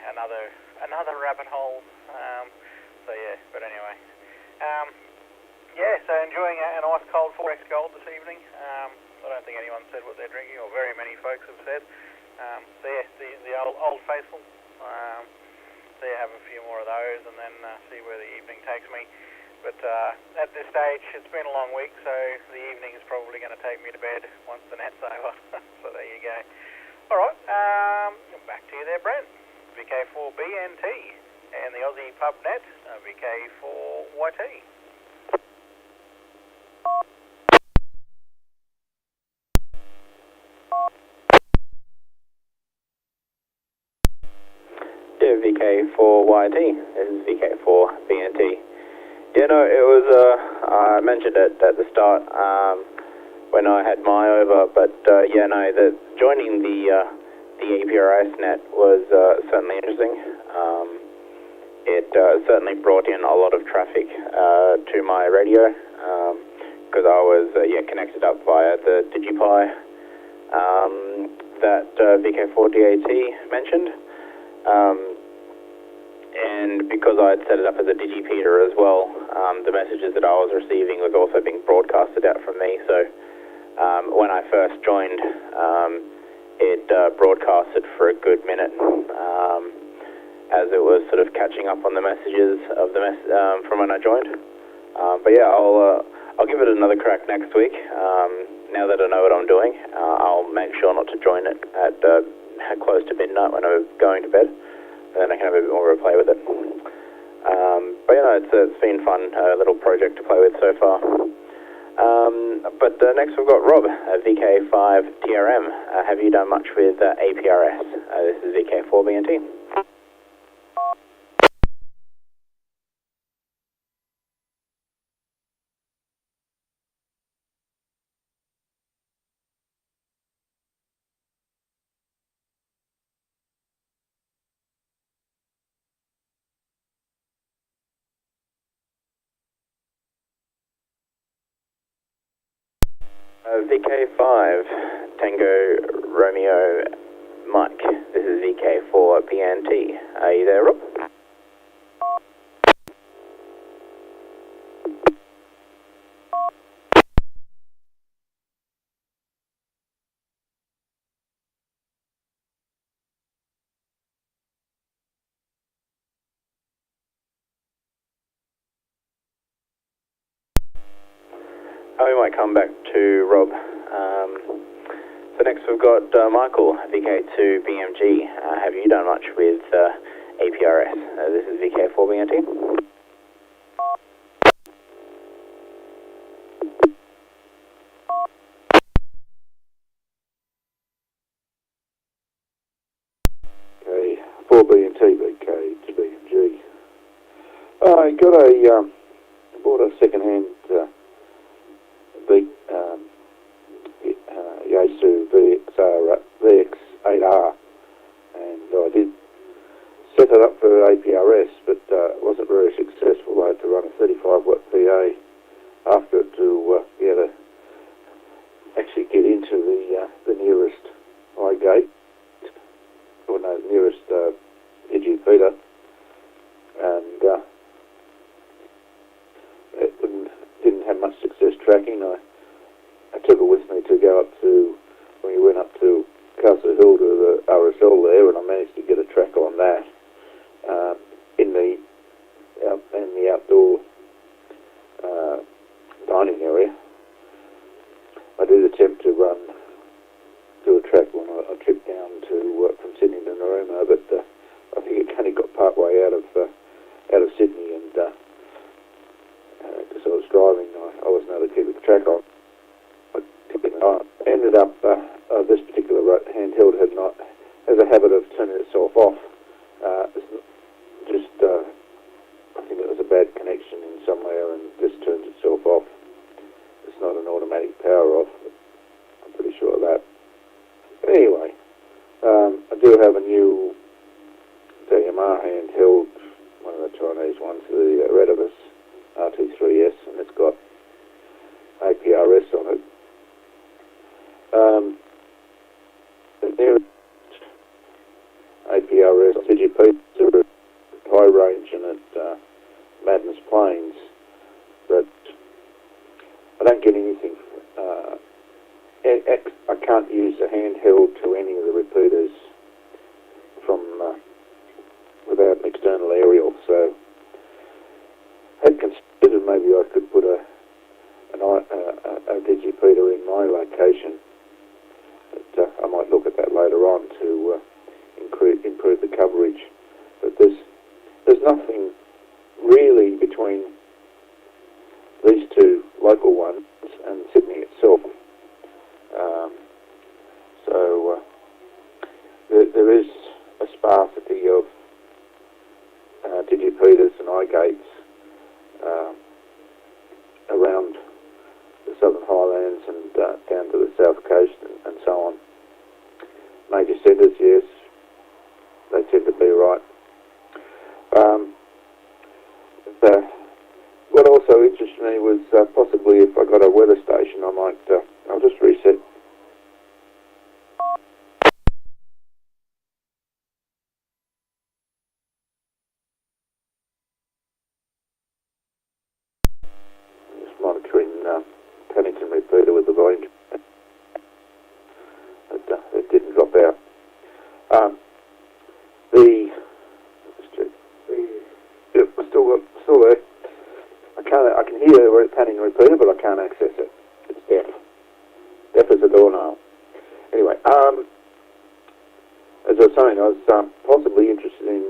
another rabbit hole. But anyway. So enjoying an ice cold 4X Gold this evening. I don't think anyone said what they're drinking, or very many folks have said. The old faithful. Have a few more of those and then see where the evening takes me. But at this stage, it's been a long week, so the evening is probably going to take me to bed once the net's over. So there you go. All right, back to you there, Brent. VK4BNT and the Ozzy Pub Net, VK4YT. VK4YT. This is VK4BNT. It was, I mentioned it at the start when I had my over, but joining the APRS net was certainly interesting. It certainly brought in a lot of traffic to my radio because I was connected up via the DigiPi that VK4DAT mentioned. And because I had set it up as a digipeater as well, the messages that I was receiving was also being broadcasted out from me. So when I first joined, it broadcasted for a good minute as it was sort of catching up on the messages of the from when I joined. But yeah, I'll give it another crack next week. Now that I know what I'm doing, I'll make sure not to join it at close to midnight when I'm going to bed, and then I can have a bit more of a play with it. But you know, it's been fun, a little project to play with so far. But next we've got Rob, VK5TRM. Have you done much with APRS? This is VK4BNT. VK5 Tango Romeo Mike. This is VK4BNT. Are you there, Rob? We might come back to Rob. So next we've got Michael, VK2BMG. Have you done much with APRS? This is VK4BNT. Okay, 4BNT, VK2BMG. I got bought a second-hand Yaesu VX8R, and I did set it up for APRS, but it wasn't very successful. I had to run a 35 watt PA after it to be able to actually get into the nearest eye gate, or no, nearest digifeeder, and it didn't have much success tracking. I took it with me to go up to, when we went up to Castle Hill to the RSL there, and I managed to get a track on that in the outdoor dining area. I did attempt to do a track when I tripped down to from Sydney to Narooma, but I think it only got part way out of Sydney, and because I was driving, I wasn't able to keep the track on. I ended up, this particular handheld has a habit of turning itself off. I think it was a bad connection in somewhere and just turns itself off. It's not an automatic power off. I'm pretty sure of that. But anyway, I do have a new DMR handheld, one of the Chinese ones, the Redivus RT3S, and it's got APRS on it. The nearest APRS DigiP are at high range and at Madness Plains, but I don't get anything. I can't use the handheld to any of the repeaters from without an external aerial, so I had considered maybe I could put a digipeater in my location. But I might look at that later on to improve the coverage. But there's nothing really between these two local ones and Sydney itself. So there is a sparsity of digipeaters and eye gates around the Southern Highlands and down to the South Coast and so on. Major centres, yes, they tend to be right. What also interested me was possibly if I got a weather station, I might, I'll just reset. Just monitoring Paddington repeater with the volume. It didn't drop hear the panning repeater, but I can't access it. It's deaf. Deaf as a doornail. Anyway, as I was saying, I was possibly interested in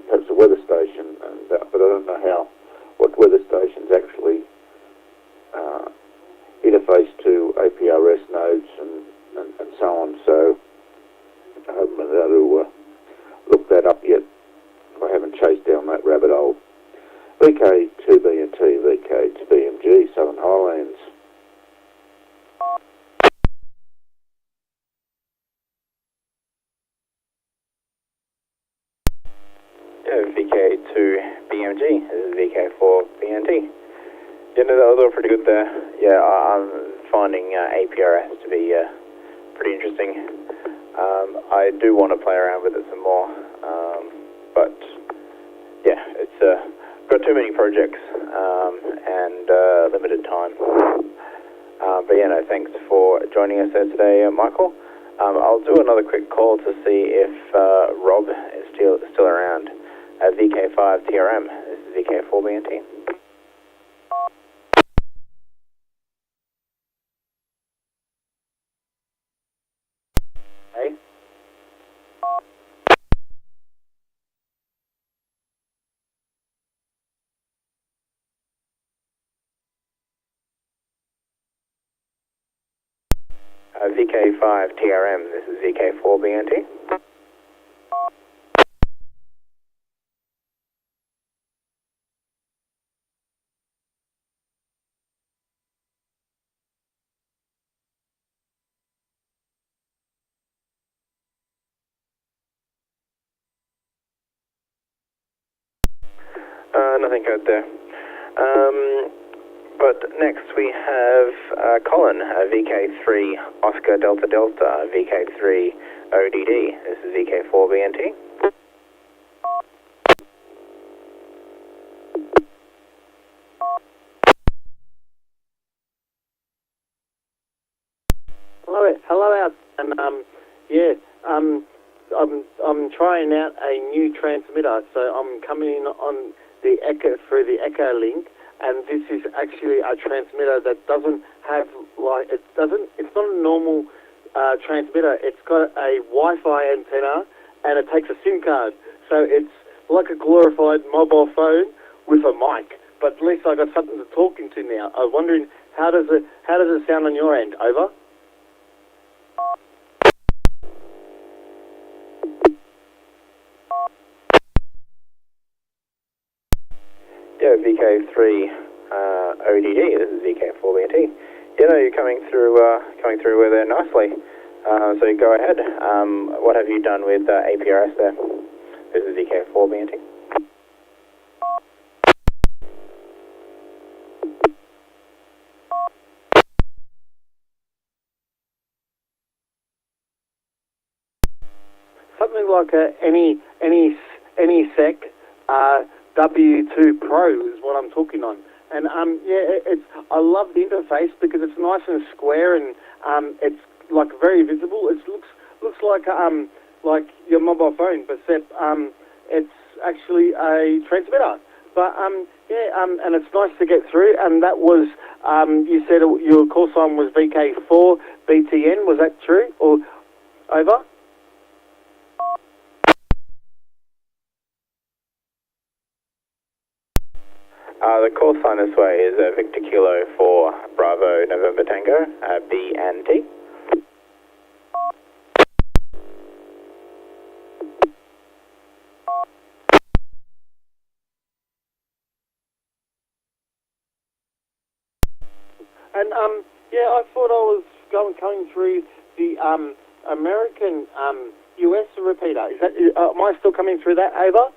perhaps a weather station, but I don't know what weather stations actually interface to APRS nodes and so on. So I haven't been able to look that up yet. I haven't chased down that rabbit hole. VK2BNT, VK2BMG, Southern Highlands. VK2BMG, this is VK4BNT. Yeah, no, that was all pretty good there. Yeah, I'm finding APRS to be pretty interesting. I do want to play around with it some more, but yeah, it's got too many projects and limited time. But yeah, no, thanks for joining us there today, Michael. I'll do another quick call to see if Rob is still around. VK5TRM, this is VK4BNT. Hey. VK5TRM, this is VK4BNT. Nothing good there. But next we have Colin, VK3 Oscar Delta Delta, VK3 ODD. This is VK4BNT. Hello out, and I'm trying out a new transmitter, so I'm coming in on the Echo through the Echo link, and this is actually a transmitter that doesn't have it's not a normal transmitter. It's got a Wi-Fi antenna and it takes a SIM card, so it's like a glorified mobile phone with a mic. But at least I got something to talk into now. I was wondering how does it sound on your end? Over. Yeah, VK3 ODD. This is VK4BNT. You know, you're coming through with there nicely. So go ahead. What have you done with APRS there? This is VK4BNT. Something like any sec W2 Pro is what I'm talking on, and I love the interface because it's nice and square, and it's like very visible. It looks like your mobile phone, but it's actually a transmitter. But and it's nice to get through. And that was you said your call sign was VK4 BTN. Was that true or over? The call sign this way is Victor Kilo for Bravo November Tango, B and T. And I thought I was coming through the American US repeater. Is that am I still coming through that? Over.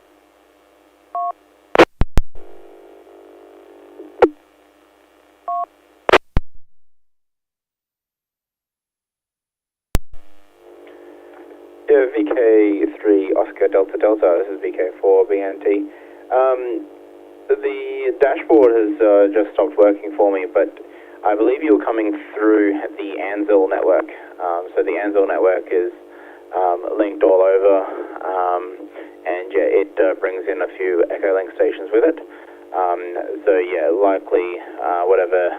Yeah, VK3 Oscar Delta Delta. This is VK4 BNT. The dashboard has just stopped working for me, but I believe you're coming through the Anvil network. So the Anvil network is linked all over, and yeah, it brings in a few Echolink stations with it. So yeah, likely whatever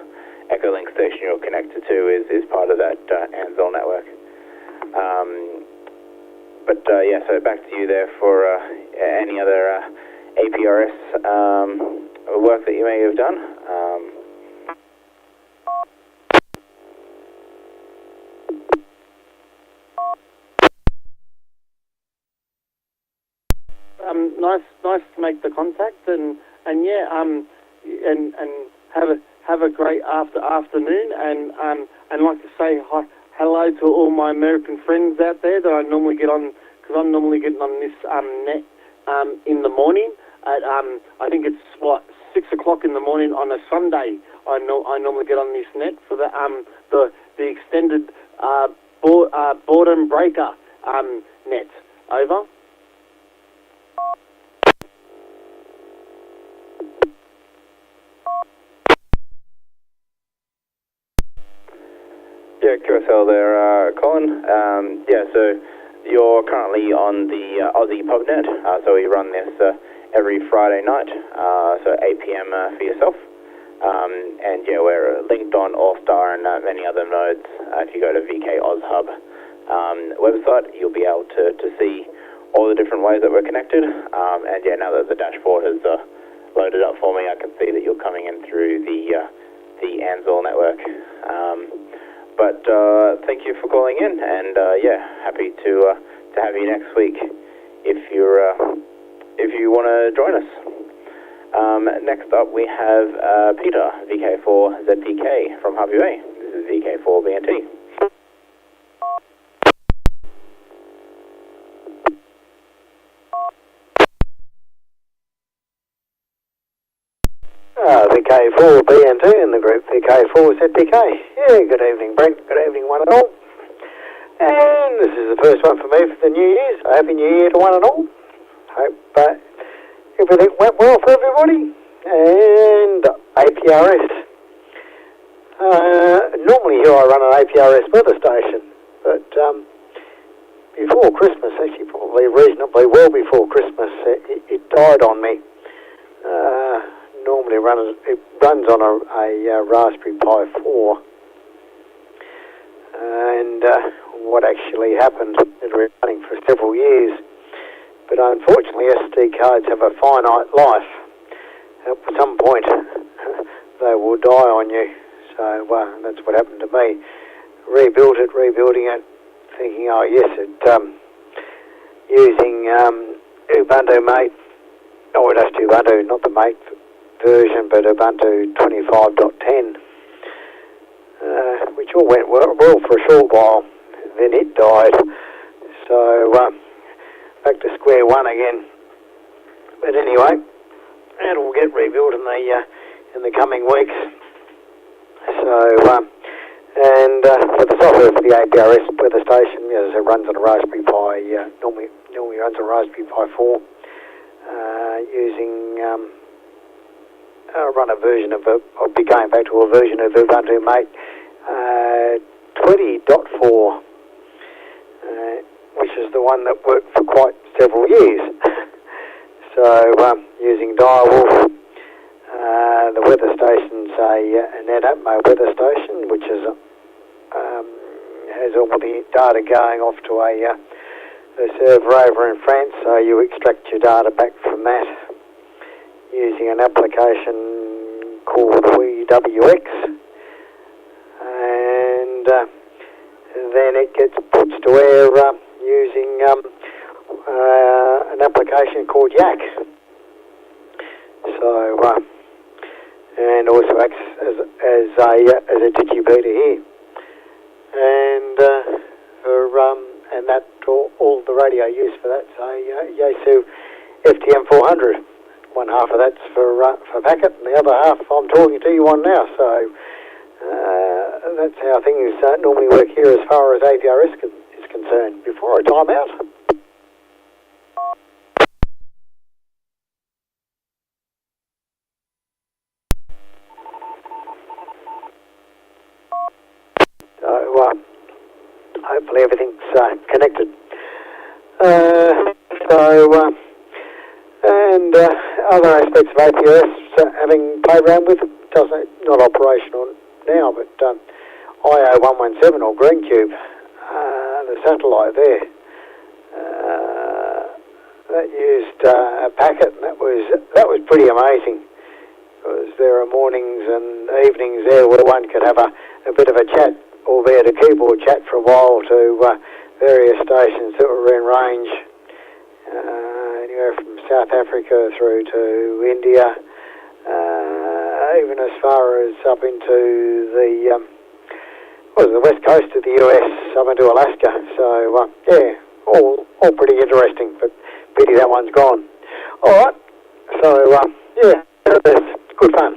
Echolink station you're connected to is part of that ANZOL network. But yeah, so back to you there for any other APRS work that you may have done. Nice to make the contact, and yeah, and have a great afternoon, and like to say hello to all my American friends out there that I normally get on, because I'm normally getting on this net in the morning at I think it's 6 o'clock in the morning on a Sunday. I normally get on this net for the extended boredom breaker net. Over. Yeah, QSL there, Colin. Yeah, so you're currently on the Ozzy Pub Net, so we run this every Friday night, so 8 p.m. For yourself. And yeah, we're linked on All-Star and many other nodes. If you go to VK Oz Hub website, you'll be able to see all the different ways that we're connected. And yeah, now that the dashboard has loaded up for me, I can see that you're coming in through the ANZOL network. But thank you for calling in, and yeah, happy to have you next week if you want to join us. Next up, we have Peter, VK4ZPK from Harvey Bay. This is VK4BNT. VK4BNT in the group VK4ZPK. Yeah, good evening, Brent. Good evening, one and all. And this is the first one for me for the New Year's. Happy New Year to one and all. Hope everything went well for everybody. And APRS. Normally here I run an APRS weather station, but before Christmas, actually probably reasonably well before Christmas, it died on me. Normally it runs on a Raspberry Pi 4, and what actually happened, it was running for several years, but unfortunately SD cards have a finite life. At some point they will die on you, so that's what happened to me. Rebuilding it, thinking, oh yes, using Ubuntu Mate, just Ubuntu, not the Mate version, but Ubuntu 25.10, which all went well for a short while. Then it died, so back to square one again. But anyway, it'll get rebuilt in the coming weeks. So and for the software for the APRS weather station, as it runs on a Raspberry Pi, normally runs on a Raspberry Pi 4, using run a version of I'll be going back to a version of Ubuntu Mate 20.4, which is the one that worked for quite several years. So using Direwolf, the weather station's a NetApp weather station, which is has all the data going off to a server over in France, so you extract your data back from that using an application called WX, and then it gets put to air using an application called Yak. So and also acts as a digipeater here, and that all the radio use for that's a Yaesu FTM 400. One half of that's for packet, and the other half I'm talking to you on now. So that's how things normally work here as far as APRS is concerned. Before I time out. So hopefully everything's connected. And other aspects of APRS, having played around with. Doesn't not operational now, but IO117 or Green Cube, the satellite there, that used a packet, and that was pretty amazing. Because there are mornings and evenings there where one could have a bit of a chat, albeit a keyboard chat for a while, to various stations that were in range, anywhere from South Africa through to India, even as far as up into the west coast of the US, up into Alaska. So yeah, all pretty interesting, but pity that one's gone. All right, so yeah, it's good fun.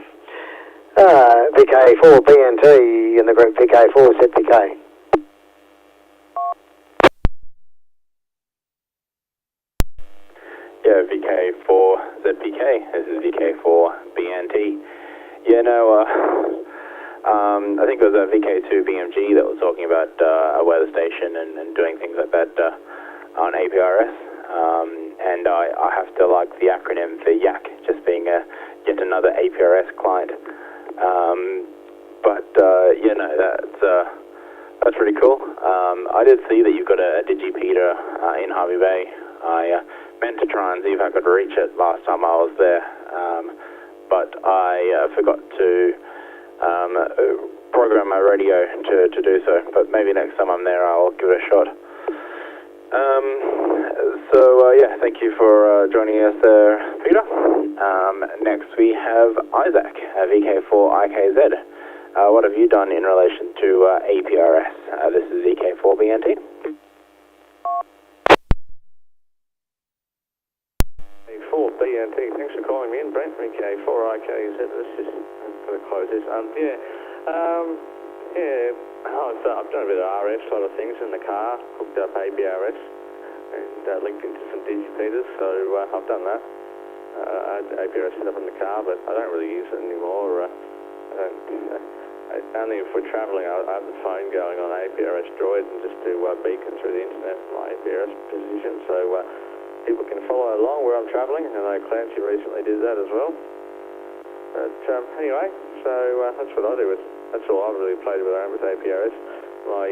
VK4 BNT in the group VK4 ZPK. Yeah, VK4 ZPK. This is VK4 BNT. Yeah, no, I think it was VK2 BMG that was talking about a weather station and doing things like that on APRS. And I have to like the acronym for YAC, just being yet another APRS client. You know, that's pretty cool. I did see that you've got a digipeater in Harvey Bay. I meant to try and see if I could reach it last time I was there, but I forgot to program my radio to do so. But maybe next time I'm there, I'll give it a shot. Yeah, thank you for joining us there, Peter. Next we have Isaac, VK4IKZ. What have you done in relation to APRS? This is VK4BNT. VK4BNT, thanks for calling me in, Brent. VK4IKZ, let's just going to close this. I've done a bit of RF sort of things in the car, hooked up APRS and linked into some digipeaters, so I've done that. I had APRS set up in the car, but I don't really use it anymore. Only if we're travelling, I have the phone going on APRS Droid and just do beacon through the internet from my APRS position, so people can follow along where I'm travelling. I know Clancy recently did that as well. But anyway, so that's what I do with. That's all I've really played around with APRS. My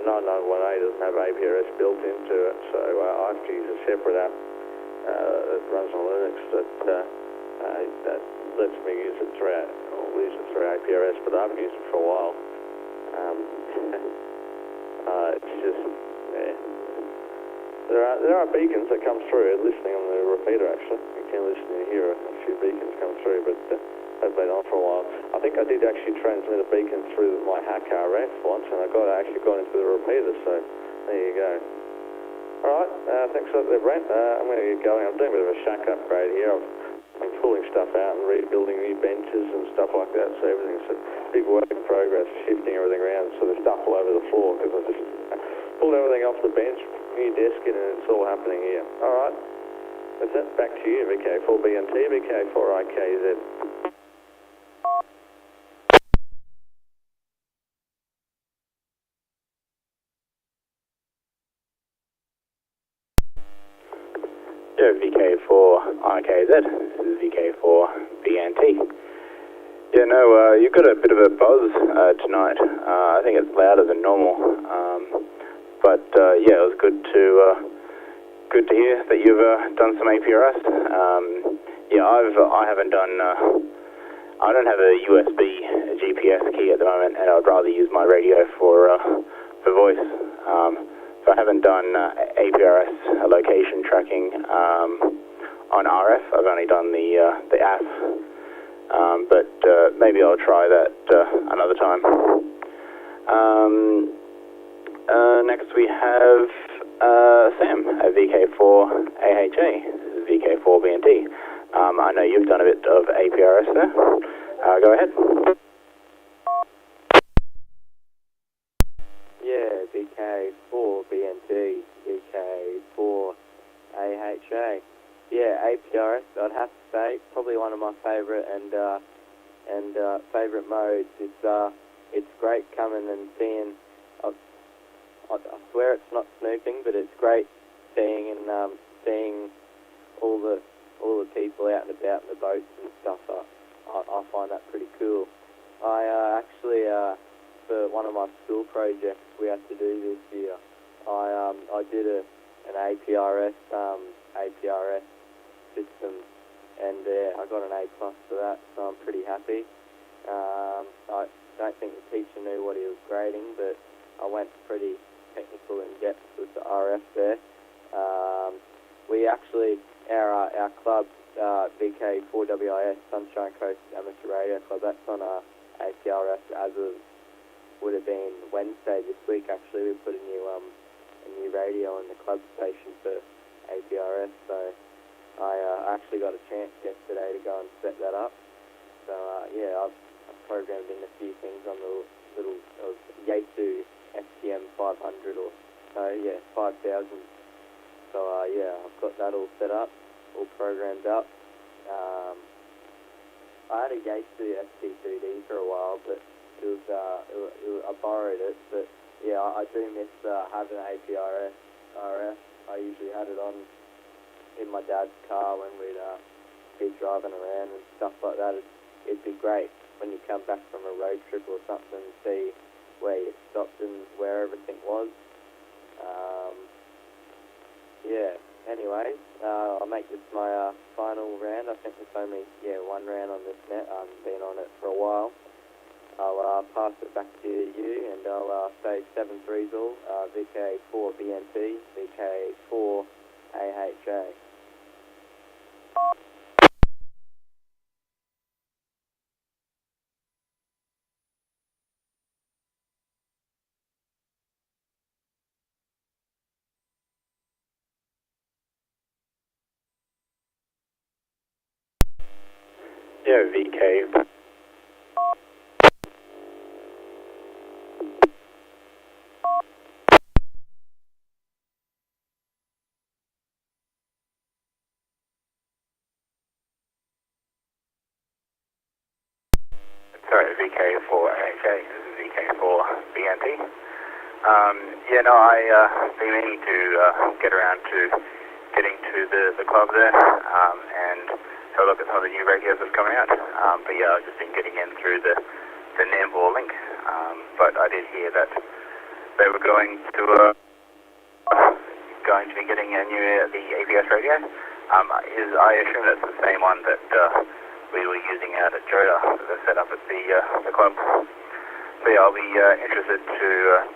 9918 doesn't have APRS built into it, so I have to use a separate app that runs on Linux that lets me use it through APRS, but I haven't used it for a while. It's just, yeah. There are beacons that come through, listening on the repeater actually. You can listen and hear a few beacons come through, but they've been on for a while. I think I did actually transmit a beacon through my hack RF once, and I actually got into the repeater, so there you go. Alright, thanks for that there, Brent. I'm going to get going. I'm doing a bit of a shack upgrade here. I've been pulling stuff out and rebuilding new benches and stuff like that, so everything's a big work in progress, shifting everything around, so there's stuff all over the floor, because I just pulled everything off the bench, new desk in, and it's all happening here. Alright, that's it. Back to you, VK4BNT, VK4IKZ. Yeah, VK4IKZ. This is VK4BNT. Yeah, no, you've got a bit of a buzz tonight. I think it's louder than normal. Yeah, it was good to hear that you've done some APRS. Yeah, I haven't done. I don't have a USB GPS key at the moment, and I'd rather use my radio for voice. So I haven't done APRS location tracking on RF. I've only done the app, but maybe I'll try that another time. Next we have Sam at VK4AHA. This is VK4BNT. I know you've done a bit of APRS there. Go ahead. Yeah, VK4BNT, VK4AHA. Yeah, APRS, I'd have to say, probably one of my favourite and favourite modes. It's great coming and seeing. I swear it's not snooping, but it's great seeing and seeing all the all the people out and about in the boats and stuff. I find that pretty cool. I actually, for one of my school projects we had to do this year, I did an APRS system, and I got an A+ for that, so I'm pretty happy. I don't think the teacher knew what he was grading, but I went pretty technical in depth with the RF there. We actually, our club, VK4WIS, Sunshine Coast Amateur Radio Club, that's on APRS as of, would have been Wednesday this week actually. We put a new radio on the club station for APRS, so I actually got a chance yesterday to go and set that up. So I've programmed in a few things on the little Yaesu STM 500 or so, 5000. So I've got that all set up, all programmed up. I had a Yaesu ST2D for a while, but I borrowed it. But yeah, I do miss having an APRS RF. I usually had it on in my dad's car when we'd be driving around and stuff like that. It'd be great when you come back from a road trip or something and see where you stopped and where everything was. Anyway, I'll make this my final round. I think there's only one round on this net. I've been on it for a while. I'll pass it back to you, and I'll say 7-3 all, VK4 BNT, VK4 AHA. Yeah, VK. Sorry, VK4AJ, this is VK4 BNT. I've been meaning to get around to getting to the club there and have a look at some of the new radios that's coming out. I've just been getting in through the Nambour link. But I did hear that they were going to be getting a new the APRS radio. I assume that's the same one that we were using out at Joda, that set up at the club. So I'll be interested to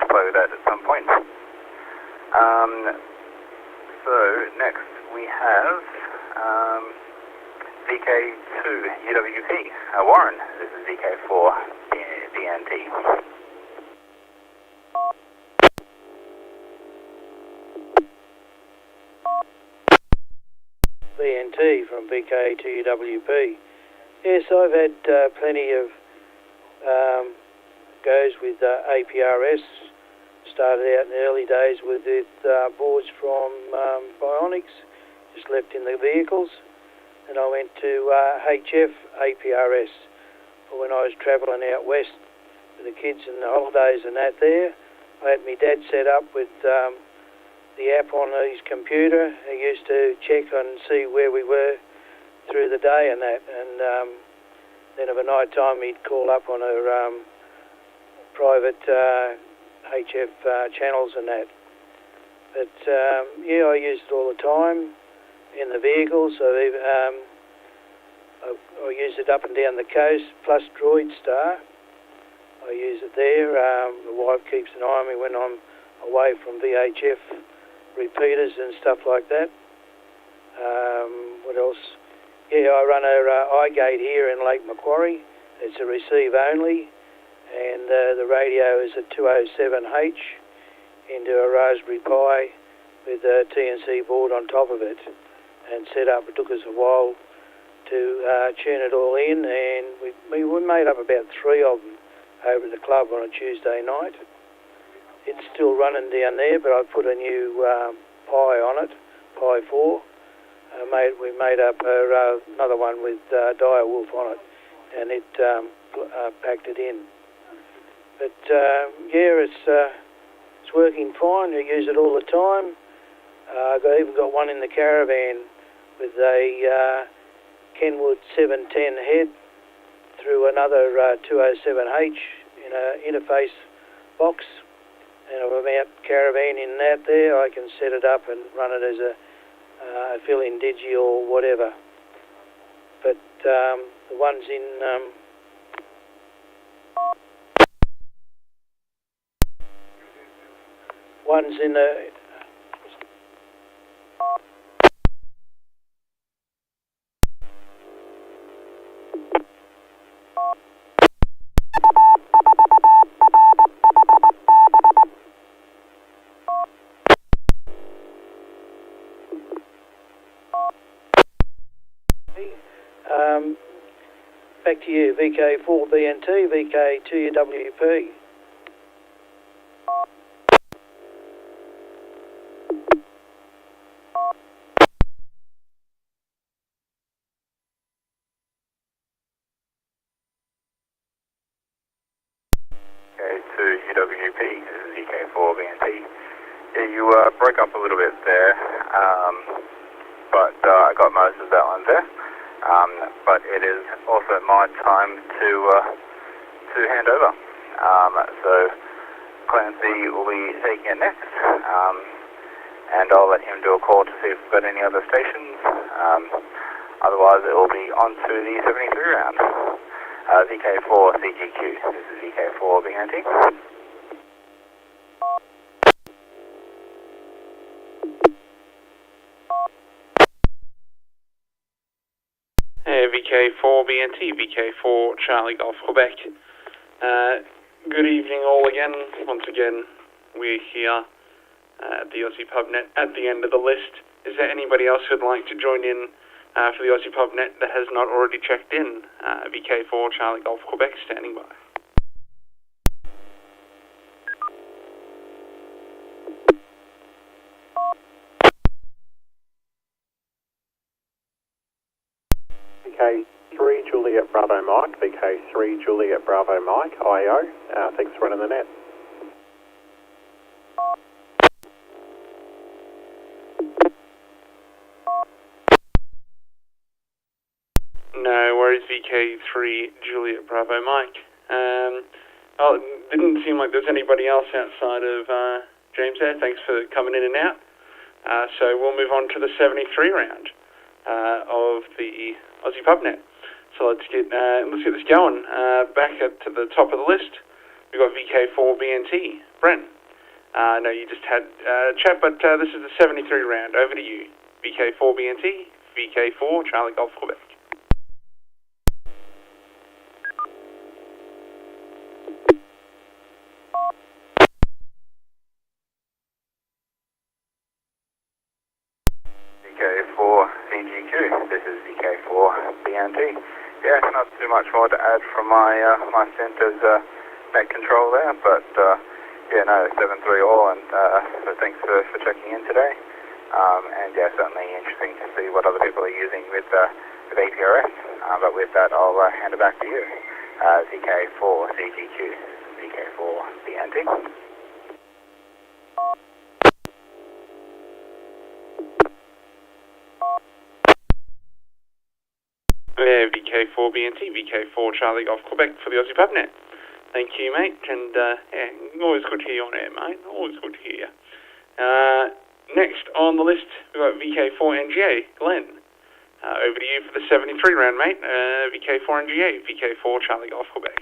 play with that at some point. So next we have VK2 UWP. Warren, this is VK4 DNT. BNT from VK2UWP. Yes, I've had plenty of goes with APRS. Started out in the early days with boards from Bionics, just left in the vehicles. And I went to HF APRS for when I was travelling out west with the kids and the holidays and that there. I had my dad set up with the app on his computer. He used to check and see where we were through the day and that. And then of a night time he'd call up on her private HF channels and that. But I used it all the time in the vehicle, so I use it up and down the coast, plus Droid Star. I use it there. The wife keeps an eye on me when I'm away from VHF repeaters and stuff like that. What else? Yeah, I run a iGate here in Lake Macquarie. It's a receive only, and the radio is a 207H into a Raspberry Pi with a TNC board on top of it, and set up. It took us a while to tune it all in, and we made up about 3 of them over at the club on a Tuesday night. It's still running down there, but I put a new Pi on it, Pi 4. We made up another one with Dire Wolf on it, and it packed it in. But it's working fine. I use it all the time. I've even got one in the caravan with a Kenwood 710 head through another 207H in an interface box. And if I'm out caravanning that there, I can set it up and run it as a fill-in digi or whatever. But the ones in the back to you, VK4BNT, VK2UWP. VK2UWP, this is VK4BNT. Yeah, you broke up a little bit there, but I got most of that one there. But it is also my time to hand over. So Clancy will be taking it next, and I'll let him do a call to see if we've got any other stations. Otherwise, it will be on to the 73 round. VK4 CGQ. This is VK4 BNT. VK4 BNT, VK4 Charlie Golf Quebec. Good evening all again. Once again, we're here at the Ozzy Pub Net at the end of the list. Is there anybody else who'd like to join in for the Ozzy Pub Net that has not already checked in? VK4 Charlie Golf Quebec standing by. VK3 Juliet Bravo Mike, VK3 Juliet Bravo Mike, IO. Thanks for running the net. No worries, VK3 Juliet Bravo Mike. Well, it didn't seem like there's anybody else outside of James there. Thanks for coming in and out. So we'll move on to the 73 round of the Ozzy Pub Net. So let's get this going. Back to the top of the list, we've got VK4 BNT. Brent, I know you just had chat, but this is the 73 round. Over to you. VK4 BNT, VK4 Charlie Golf Quebec. VK4 CGQ. This is VK4 BNT. Yeah, not too much more to add from my my centre's net control there, but yeah, no, 7-3 all, and so thanks for checking in today. And yeah, certainly interesting to see what other people are using with APRS. But with that, I'll hand it back to you. VK4 CGQ, VK4 BNT. Yeah, VK4 BNT, VK4 Charlie Golf Quebec for the Ozzy Pub Net. Thank you, mate, and yeah, always good to hear you on air, mate. Always good to hear you. Next on the list, we've got VK4 NGA, Glenn. Over to you for the 73 round, mate. VK4 NGA, VK4 Charlie Golf Quebec.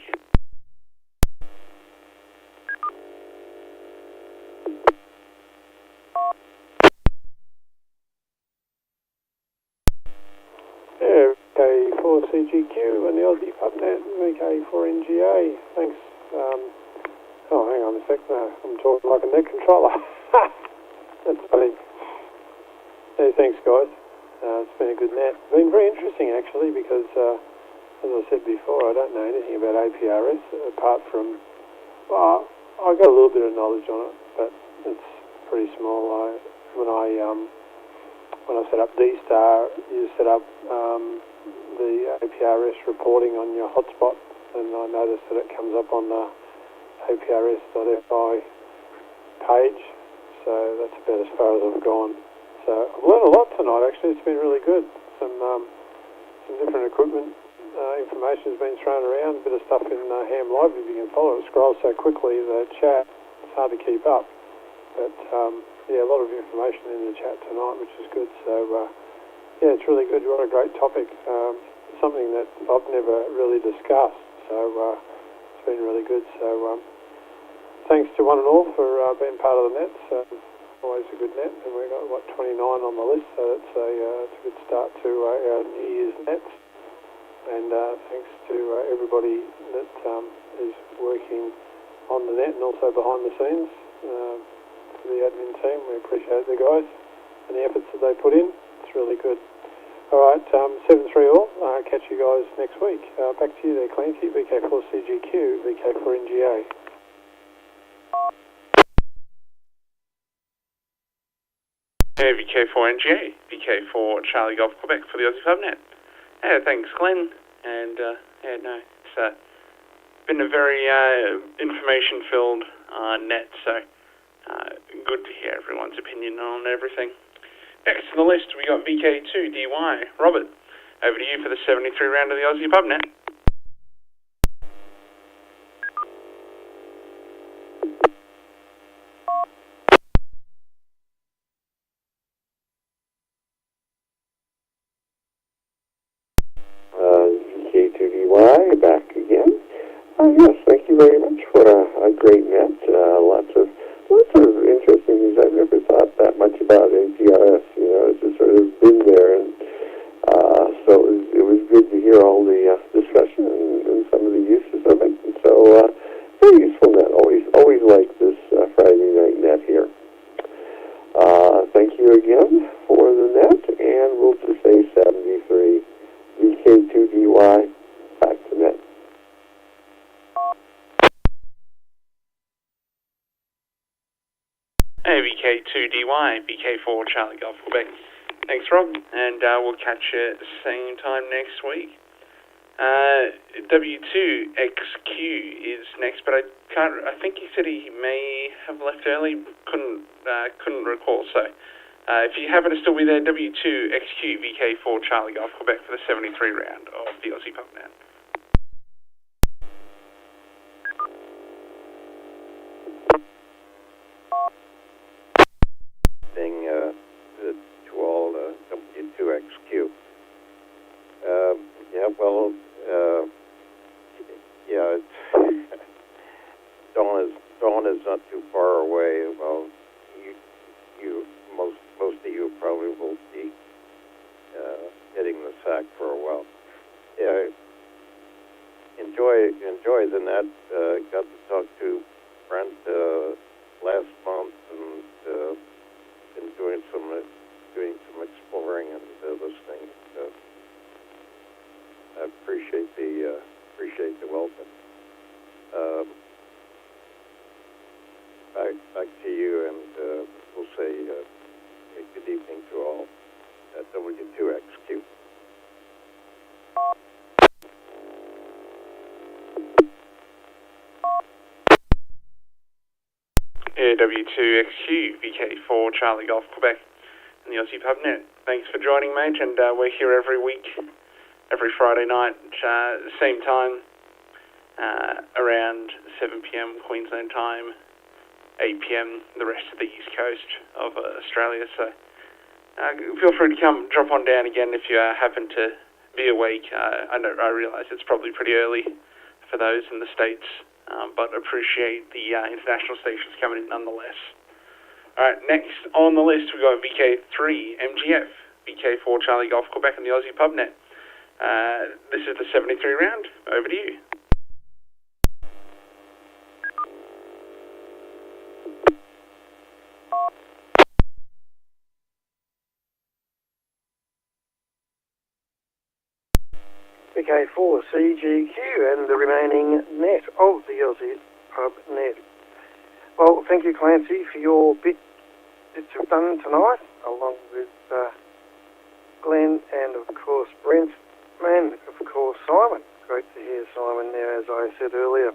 Yeah, VK4 CGQ and the Ozzy Pub Net, VK4 NGA. Thanks. Oh, hang on a sec. No, I'm talking like a net controller. That's funny. Hey, thanks, guys. It's been a good net. It's been very interesting, actually, because, as I said before, I don't know anything about APRS apart from... Well, I got a little bit of knowledge on it, but it's pretty small. When I set up D-Star, you set up the APRS reporting on your hotspot, and I noticed that it comes up on the APRS.fi page, so that's about as far as I've gone. So So I've learned a lot tonight, actually. It's been really good. Some different equipment information has been thrown around, a bit of stuff in Ham Live, if you can follow it. It scrolls so quickly, the chat, it's hard to keep up. But, yeah, a lot of information in the chat tonight, which is good. So, yeah, it's really good. What a great topic. Something that I've never really discussed. So, it's been really good. So, thanks to one and all for being part of the net. So, always a good net. And we've got, 29 on the list. So, it's a good start to our New Year's nets. And thanks to everybody that is working on the net and also behind the scenes. For the admin team, we appreciate the guys and the efforts that they put in. It's really good. All right, 7-3 all. Catch you guys next week. Back to you there, Clancy. VK4CGQ, VK4NGA. Hey, VK4NGA, VK4 Charlie Golf Quebec for the Ozzy Pub Net. Yeah, thanks, Glenn. And, yeah, no, it's been a very information-filled net, so good to hear everyone's opinion on everything. Next on the list, we got VK2DY. Robert, over to you for the 73 round of the Ozzy Pub Net. VK2DY back again. Yes, thank you very much for a great net. Lots of interesting things. I've never thought that much about APRS. You know, it's just sort of been there, and so it was good to hear all the discussion and some of the uses of it. And so very useful net. Always like this Friday night net here. Thank you again for the net, and we'll just say 73 VK2DY back to net. Hey, VK2DY, VK4 Charlie Golf Quebec. Thanks, Rob, and we'll catch you at the same time next week. W2XQ is next, but I think he said he may have left early. Couldn't recall. So, if you happen to still be there, W2XQ, VK4 Charlie Golf Quebec for the 73 round of the Ozzy Pub Net. To all W2XQ. Yeah, well, yeah, Dawn is not too far away. Well, most of you probably will be hitting the sack for a while. Yeah, enjoy the net. Got to talk to Brent last month, and been doing some exploring and listening. I appreciate the welcome. Back to you, and we'll say good evening to all at W2XQ. Yeah, W2XQ, VK4 Charlie Golf Quebec, and the Ozzy Pub Net. Thanks for joining, mate, and we're here every week, every Friday night, same time, around 7 p.m. Queensland time, 8 p.m. the rest of the east coast of Australia. So feel free to come drop on down again if you happen to be awake. I realise it's probably pretty early for those in the States, but appreciate the international stations coming in nonetheless. Alright, next on the list we got VK3 MGF, VK4 Charlie Golf Quebec and the Ozzy Pub Net. This is the 73 round. Over to you. VK4 CGQ and the remaining net of the Ozzy Pub Net. Well, thank you, Clancy, for your bits you've done tonight, along with Glenn and, of course, Brent, and, of course, Simon. Great to hear Simon there, as I said earlier.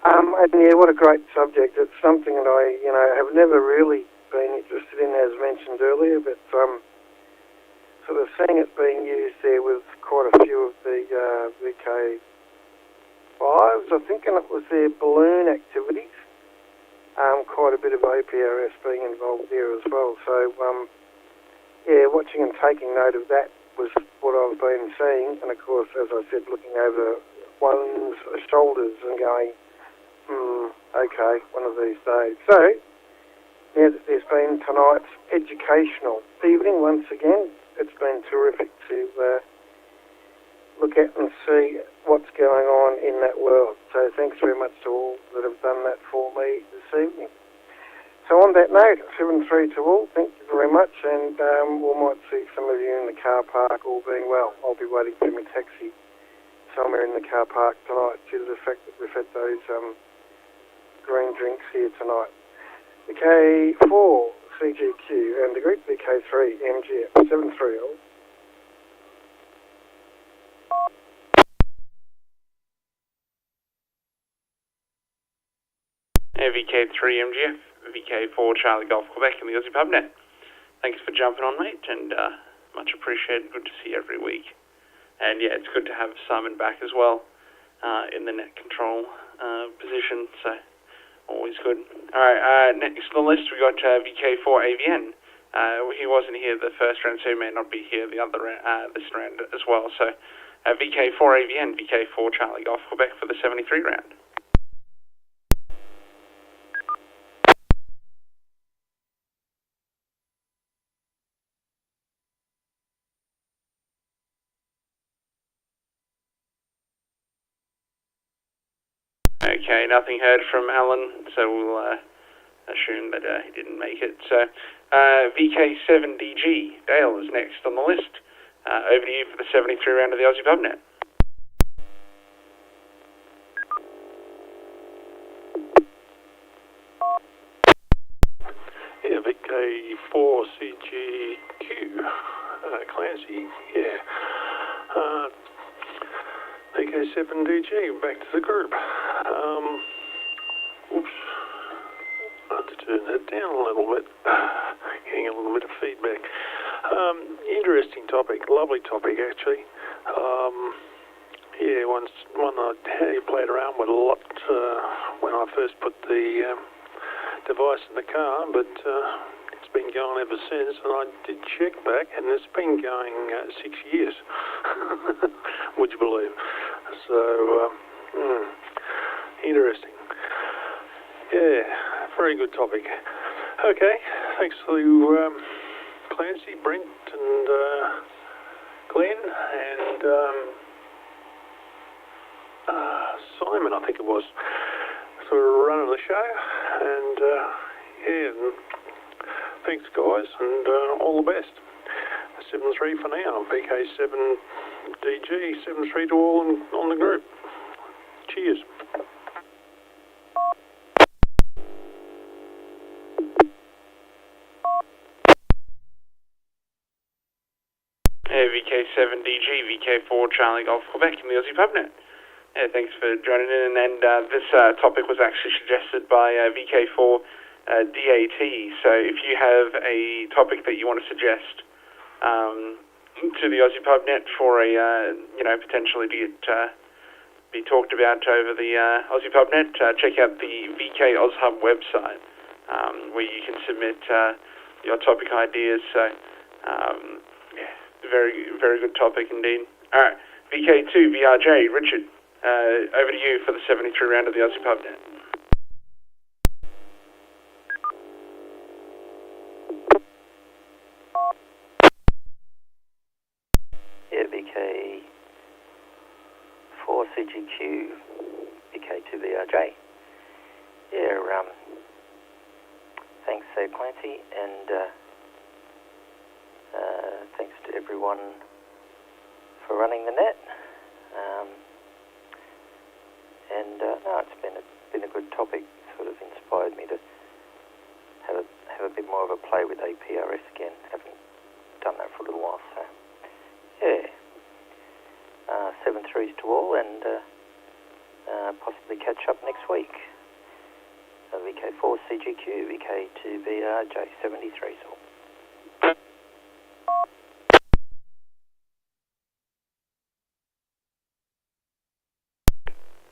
And, yeah, what a great subject. It's something that I, have never really been interested in, as mentioned earlier, but sort of seeing it being used there with quite a few of the VK5s, I think, and it was their balloon activities. Quite a bit of APRS being involved there as well. So, yeah, watching and taking note of that was what I've been seeing. And, of course, as I said, looking over one's shoulders and going, okay, one of these days. So, now that there's been tonight's educational evening once again, it's been terrific to look at and see what's going on in that world. So thanks very much to all that have done that for me this evening. So on that note, 7-3 to all, thank you very much, and we might see some of you in the car park, all being well. I'll be waiting for my taxi somewhere in the car park tonight due to the fact that we've had those green drinks here tonight. The K4 CGQ and the group, the K3 MGF, 7-3 all. VK3 MGF, VK4 Charlie Golf Quebec and the Ozzy Pub Net. Thanks for jumping on, mate, and much appreciated. Good to see you every week. And yeah, it's good to have Simon back as well in the net control position, so always good. Alright, next on the list we got VK4 AVN. He wasn't here the first round, so he may not be here the other this round as well. So VK4 AVN, VK4 Charlie Golf Quebec for the 73 round. Okay, nothing heard from Alan, so we'll assume that he didn't make it. So VK7DG, Dale is next on the list. Over to you for the 73 round of the Ozzy Pub Net. Yeah, VK4CGQ, Clancy, yeah. VK7DG, back to the group. Oops, I have to turn that down a little bit. Getting a little bit of feedback. Interesting topic, lovely topic actually. Yeah, one I played around with a lot when I first put the device in the car, but it's been going ever since, and I did check back, and it's been going 6 years. Would you believe? So, interesting. Yeah, very good topic. Okay, thanks to Clancy, Brent, and Glenn, and Simon, I think it was, for running the show. And yeah, thanks guys, and all the best. 7-3 for now. VK7DG, 7-3 to all on the group. Cheers. VK7DG, VK4 Charlie Golf Quebec and the Ozzy Pub Net. Yeah, thanks for joining in, and this topic was actually suggested by VK4 DAT, so if you have a topic that you want to suggest to the Ozzy Pub Net for a, potentially be talked about over the Ozzy Pub Net, check out the VK Oz Hub website, where you can submit your topic ideas, so very, very good topic indeed. Alright, VK2 VRJ, Richard, over to you for the 73 round of the Ozzy Pub Net. Yeah, VK4 CGQ, VK2 VRJ. Yeah, thanks Clancy, and thanks to everyone for running the net. No, it's been a good topic. Sort of inspired me to have a bit more of a play with APRS again. Haven't done that for a little while, so yeah. 7-3s to all, and possibly catch up next week. VK4 CGQ, VK2 BRJ 73. So.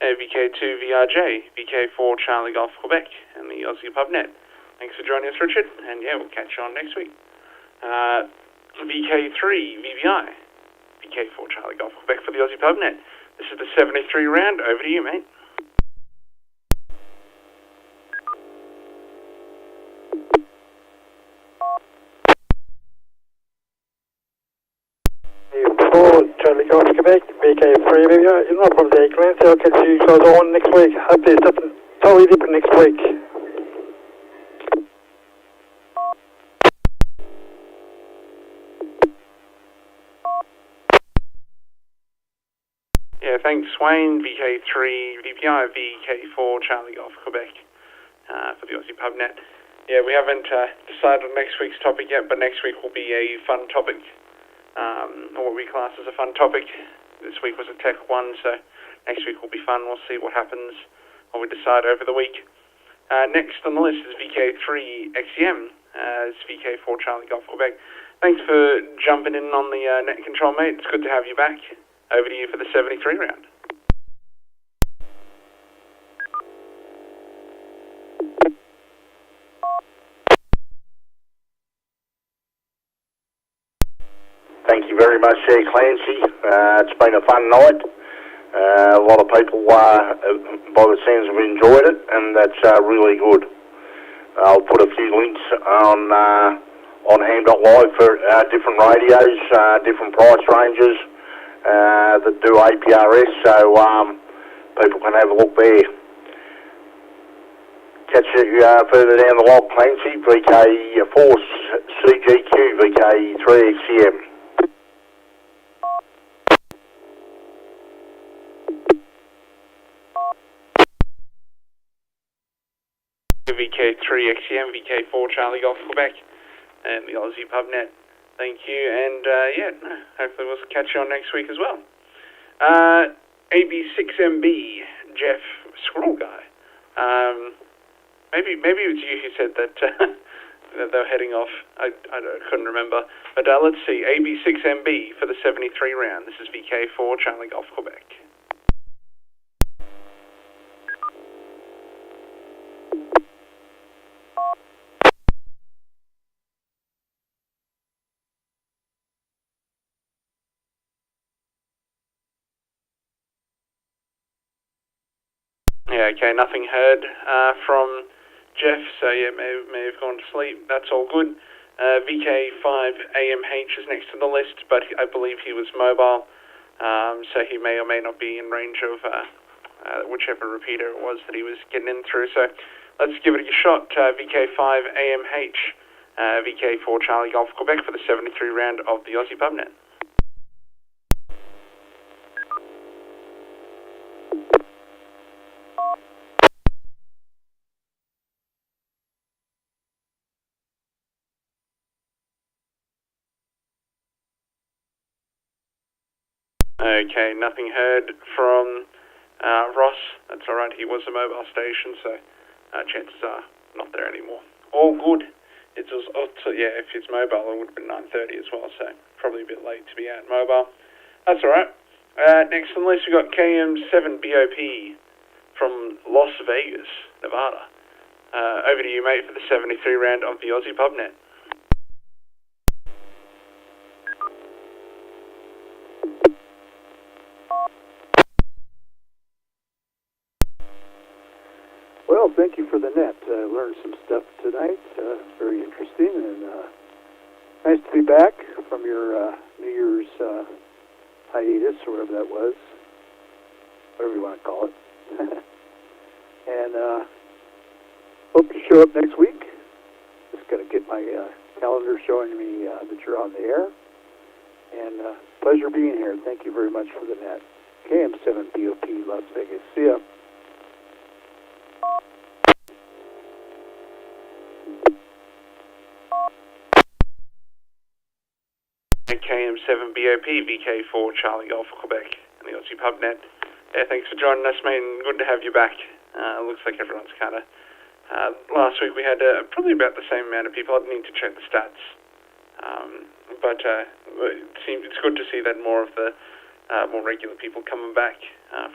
VK2 VRJ, VK4 Charlie Golf Quebec, and the Ozzy Pub Net. Thanks for joining us, Richard, and yeah, we'll catch you on next week. VK3 VVI, VK4 Charlie Golf Quebec for the Ozzy Pub Net. This is the 73 round. Over to you, mate. Charlie Golf Quebec, VK3 VVI. It's not from the Glen, so I'll catch you guys on next week. Hopefully it's something totally different next week. Yeah, thanks, Wayne. VK3 VPI, VK4 Charlie Golf Quebec for the Ozzy Pub Net. Yeah, we haven't decided on next week's topic yet, but next week will be a fun topic, or what we class as a fun topic. This week was a tech one, so next week will be fun. We'll see what happens, what we decide over the week. Next on the list is VK3 XEM. It's VK4 Charlie Golf Quebec. Thanks for jumping in on the net control, mate. It's good to have you back. Over to you for the 73 round. Thank you very much there, Clancy. It's been a fun night. A lot of people, by the sounds, have enjoyed it, and that's really good. I'll put a few links on ham.live for different radios, different price ranges that do APRS, so people can have a look there. Catch you further down the log, Clancy, VK4 CGQ, VK3 XCM. VK3 XCM, VK4 Charlie Golf Quebec, and the Ozzy Pub Net. Thank you, and yeah, hopefully we'll catch you on next week as well. AB6MB, Jeff Squirrel Guy. Maybe it was you who said that that they were heading off. I couldn't remember. But let's see, AB6MB for the 73 round. This is VK4 Charlie Golf Quebec. Yeah, okay, nothing heard from Jeff, so yeah, may have gone to sleep. That's all good. VK5AMH is next to the list, but I believe he was mobile, so he may or may not be in range of whichever repeater it was that he was getting in through. So let's give it a shot. VK5AMH, VK4 Charlie Golf Quebec for the 73 round of the Ozzy Pub Net. Okay, nothing heard from Ross. That's alright, he was a mobile station, so chances are not there anymore. All good. It's also, yeah, if it's mobile, it would have been 9:30 as well, so probably a bit late to be out mobile. That's alright. Next on the list, we've got KM7BOP from Las Vegas, Nevada. Over to you, mate, for the 73 round of the Ozzy Pub Net. Well, thank you for the net. Learned some stuff tonight. Very interesting, and nice to be back from your New Year's hiatus, or whatever that was, whatever you want to call it. And hope to show up next week. Just got to get my calendar showing me that you're on the air. And pleasure being here. Thank you very much for the net. KM7BOP, Las Vegas. See ya. KM7BOP, VK4 Charlie Golf Quebec, and the Ozzy Pub Net. Yeah, thanks for joining us, mate, and good to have you back. Looks like everyone's kind of Last week we had probably about the same amount of people. I'd need to check the stats. But it's good to see that more of the more regular people coming back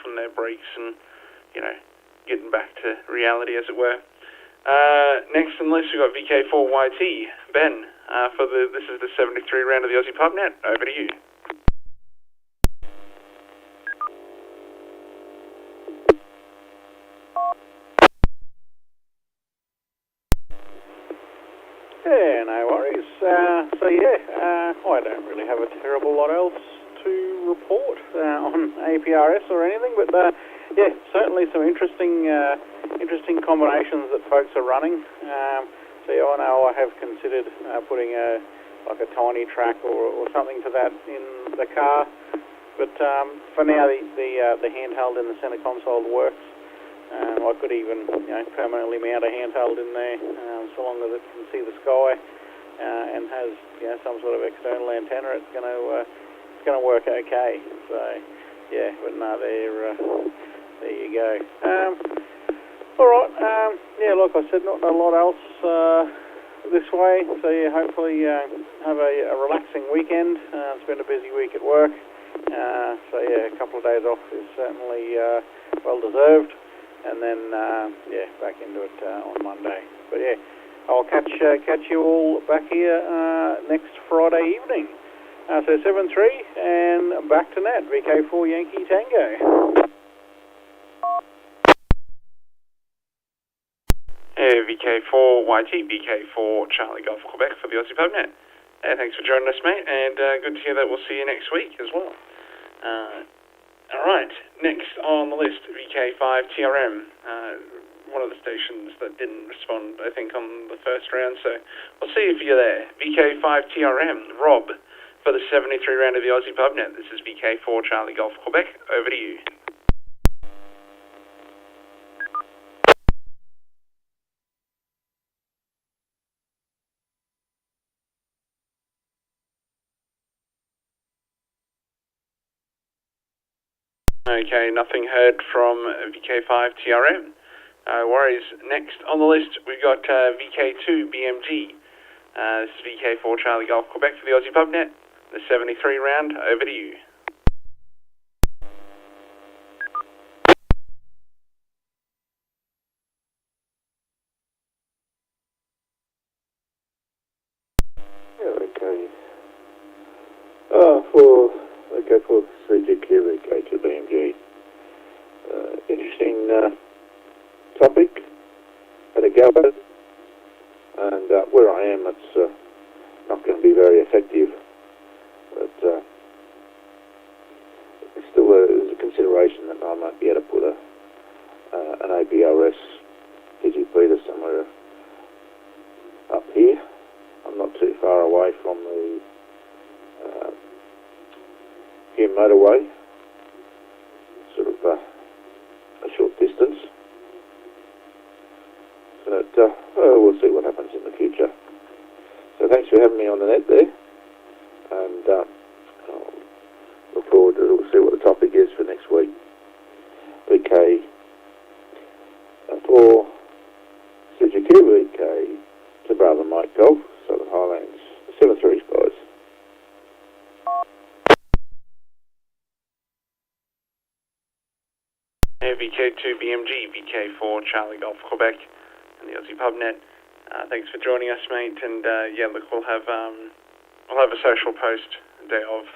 from their breaks and, getting back to reality, as it were. Next on the list, we've got VK4YT. Ben, this is the 73 round of the Ozzy Pub Net. Over to you. Yeah, no worries. I don't really have a terrible lot else to report on APRS or anything, but certainly some interesting combinations that folks are running. I know I have considered putting a tiny track or something to that in the car, but for now the handheld in the centre console works. I could even permanently mount a handheld in there, so long as it can see the sky and has some sort of external antenna. It's going to work okay. So but no, there you go. All right. Like I said, not a lot else this way. So hopefully have a relaxing weekend. It's been a busy week at work. A couple of days off is certainly well deserved. And then, back into it on Monday. But I'll catch you all back here next Friday evening. So 7-3 and back to net. VK4 Yankee Tango. VK4YT, VK4 Charlie Golf Quebec for the Ozzy Pub Net. Thanks for joining us, mate, and good to hear that we'll see you next week as well. Alright, next on the list, VK5TRM, one of the stations that didn't respond, I think, on the first round, so we'll see if you're there. VK5TRM, Rob, for the 73 round of the Ozzy Pub Net. This is VK4 Charlie Golf Quebec, over to you. Okay, nothing heard from VK5TRM. Worries. Next on the list, we've got VK2BMG. This is VK4 Charlie Golf Quebec for the Ozzy Pub Net. The 73 round, over to you. For CGQ, VK2BMG. Interesting topic. Had a go at it, and where I am, it's not going to be very effective, but it's still there's a consideration that I might be able to put an APRS digipeater somewhere up here. I'm not too far away from the motorway, sort of a short distance. But we'll see what happens in the future. So thanks for having me on the net there, and I'll look forward to see what the topic is for next week. VK for CGQ, VK to Bravo Mike Golf, Southern Highlands, 7-3 guys. VK2BMG, VK4 Charlie Golf Quebec, and the Ozzy Pub Net. Thanks for joining us, mate. And we'll have a social post day of.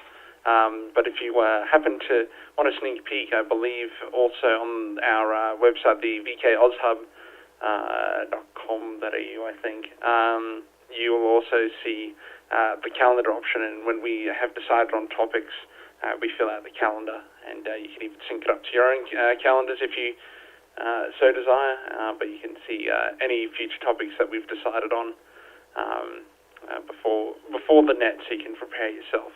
But if you happen to want a sneak peek, I believe also on our website, the vkozhub.com.au, I think, you will also see the calendar option. And when we have decided on topics, we fill out the calendar, and you can even sync it up to your own calendars if you so desire. But you can see any future topics that we've decided on before the net, so you can prepare yourself.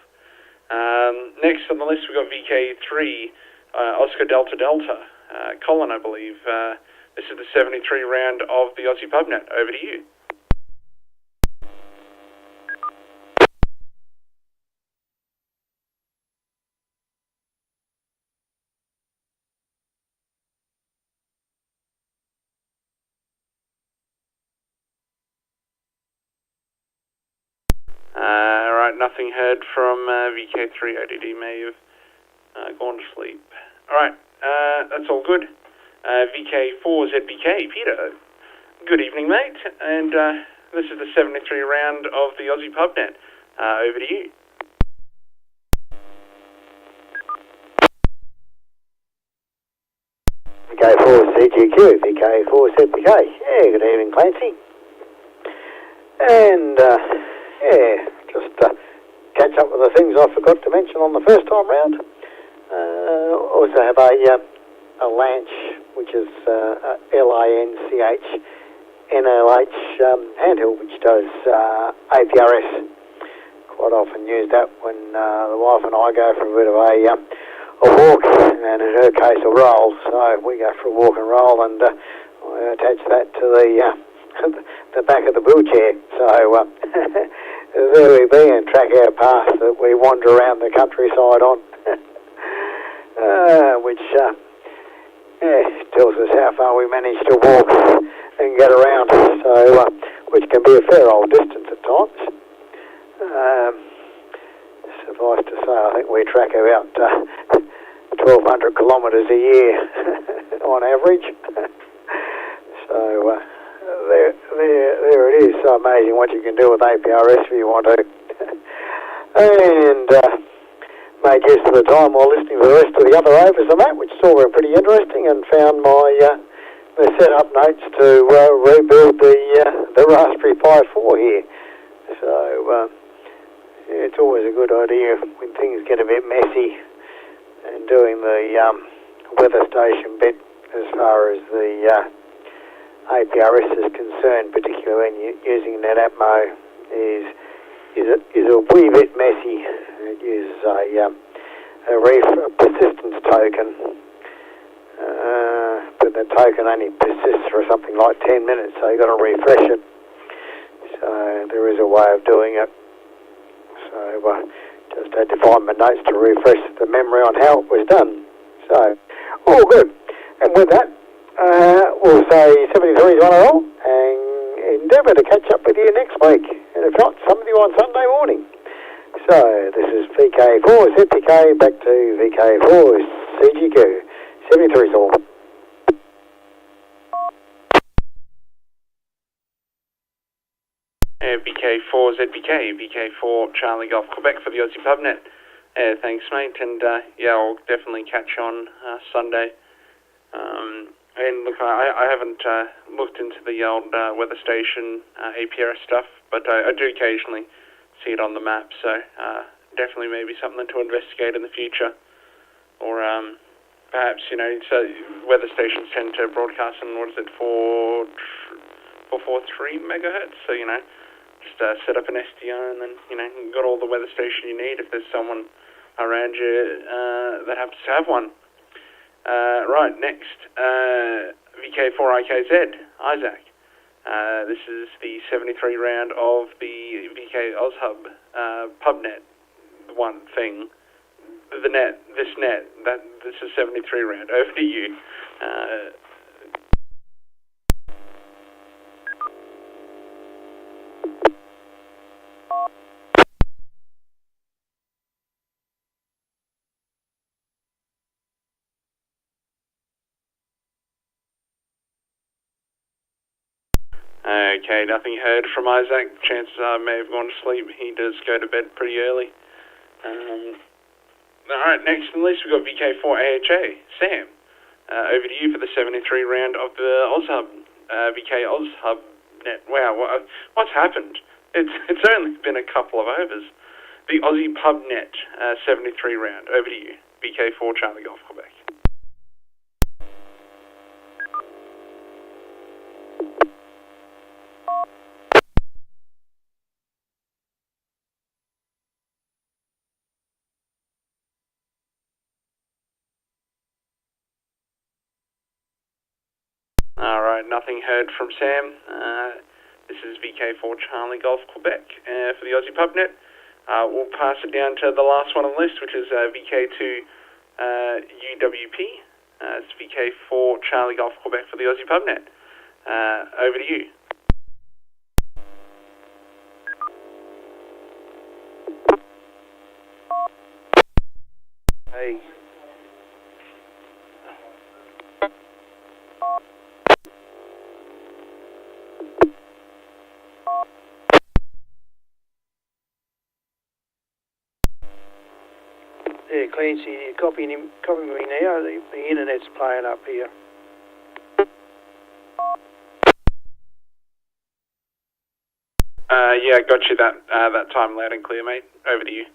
Next on the list, we've got VK3 Oscar Delta Delta. Colin, I believe. This is the 73 round of the Ozzy Pub Net. Over to you. Right, nothing heard from VK3. ODD may have gone to sleep. Alright, that's all good. VK4ZBK, Peter. Good evening, mate. And this is the 73 round of the Ozzy Pub Net. Over to you. VK4CGQ, VK4ZBK. Yeah, good evening, Clancy. And, just catch up with the things I forgot to mention on the first time round. Also have a Lanch, which is LANCH NLH handheld, which does APRS. Quite often use that when the wife and I go for a bit of a walk, and in her case a roll. So we go for a walk and roll, and I attach that to the back of the wheelchair. So there we be, and track our path that we wander around the countryside on, which tells us how far we manage to walk and get around. So which can be a fair old distance at times. Suffice to say, I think we track about 1,200 kilometres a year on average. So there it is. So amazing what you can do with APRS if you want to. And made use of the time while listening to the rest of the other overs on that, which all were pretty interesting, and found my the setup notes to rebuild the Raspberry Pi 4 here. So it's always a good idea when things get a bit messy, and doing the weather station bit as far as the APRS is concerned, particularly when you're using NetAtmo, is a wee bit messy. It uses a persistence token, but the token only persists for something like 10 minutes, so you've got to refresh it. So there is a way of doing it. So just had to find my notes to refresh the memory on how it was done. So all good. And with that, we'll say 73 is on a roll, and endeavour to catch up with you next week. And if not, some of you on Sunday morning. So this is VK4 ZPK back to VK4 CGQ. 73 is all. VK4 ZBK, VK4 Charlie Golf Quebec for the Ozzy Pub Net. Thanks, mate, and I'll definitely catch you on Sunday. And look, I haven't looked into the old weather station APRS stuff, but I do occasionally see it on the map, so definitely maybe something to investigate in the future. Or perhaps, so weather stations tend to broadcast on, 443 megahertz, so, just set up an SDO and then, you've got all the weather station you need if there's someone around you that happens to have one. Right, next, VK4IKZ, Isaac. This is the 73 round of the VK Ozhub Pub Net one thing. This is 73 round. Over to you. Okay, nothing heard from Isaac. Chances are I may have gone to sleep. He does go to bed pretty early. Alright, next on the list we've got VK4AHA. Sam, over to you for the 73 round of the Ozhub, VK Ozhub Net. Wow, what's happened? It's only been a couple of overs. The Aussie Pub Net 73 round. Over to you. VK4 Charlie Golf Quebec. Alright, nothing heard from Sam. This is VK4 Charlie Golf Quebec for the Aussie Pub Net. We'll pass it down to the last one on the list, which is VK2 UWP. It's VK4 Charlie Golf Quebec for the Aussie Pub Net. Over to you. Clancy, you copy me now. The internet's playing up here. Yeah, got you that time loud and clear, mate. Over to you.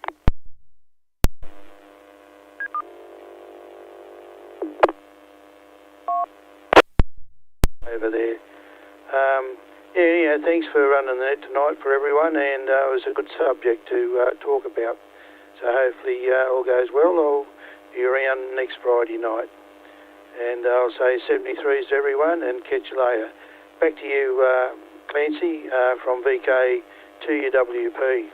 Over there. Yeah, thanks for running that tonight for everyone, and it was a good subject to talk about. So hopefully all goes well. I'll be around next Friday night. And I'll say 73s to everyone, and catch you later. Back to you, Clancy, from VK to UWP.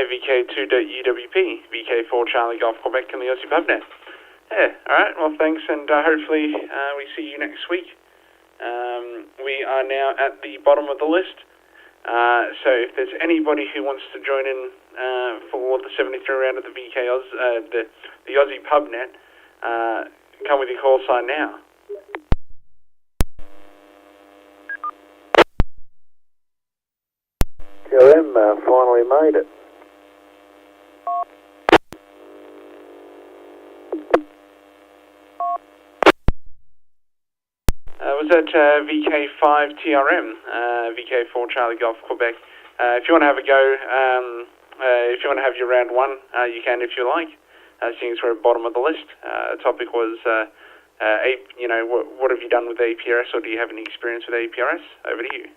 VK2.UWP, VK4 Charlie Golf Quebec and the Ozzy Pub Net. Yeah, alright, well thanks, and hopefully we see you next week. We are now at the bottom of the list, so if there's anybody who wants to join in for the 73 round of the VK the Ozzy Pub Net, come with your call sign now. KLM finally made it. Was that VK5 TRM, VK4 Charlie Golf Quebec? If you want to have a go, if you want to have your round one, you can if you like. Seeing as we're at the bottom of the list, the topic was, what have you done with APRS, or do you have any experience with APRS? Over to you.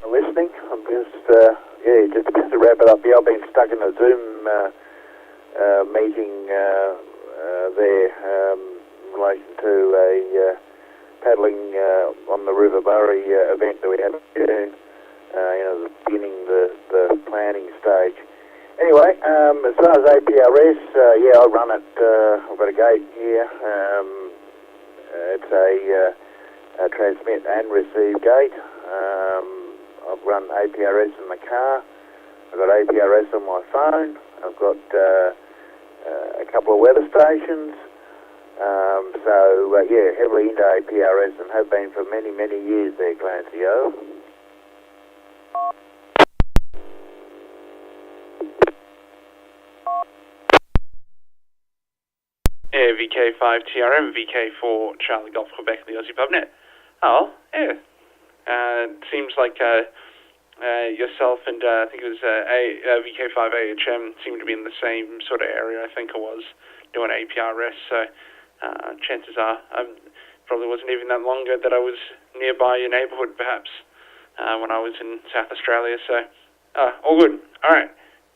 Listening. I'm just just to wrap it up. Yeah, I've been stuck in a Zoom meeting there in relation to a paddling on the River Murray event that we had in June. The beginning, the planning stage. Anyway, as far as APRS, I run it. I've got a gate here. It's a transmit and receive gate. I've run APRS in the car. I've got APRS on my phone. I've got a couple of weather stations. Heavily into APRS and have been for many, many years there, Clancy. Yeah, VK5 TRM, VK4 Charlie Golf Quebec, the Ozzy Pub Net. Oh, yeah. Seems like yourself and I think it was VK5 AHM seemed to be in the same sort of area. I think it was doing APRS. So chances are, probably wasn't even that long ago that I was nearby your neighbourhood, perhaps, when I was in South Australia. So all good. All right.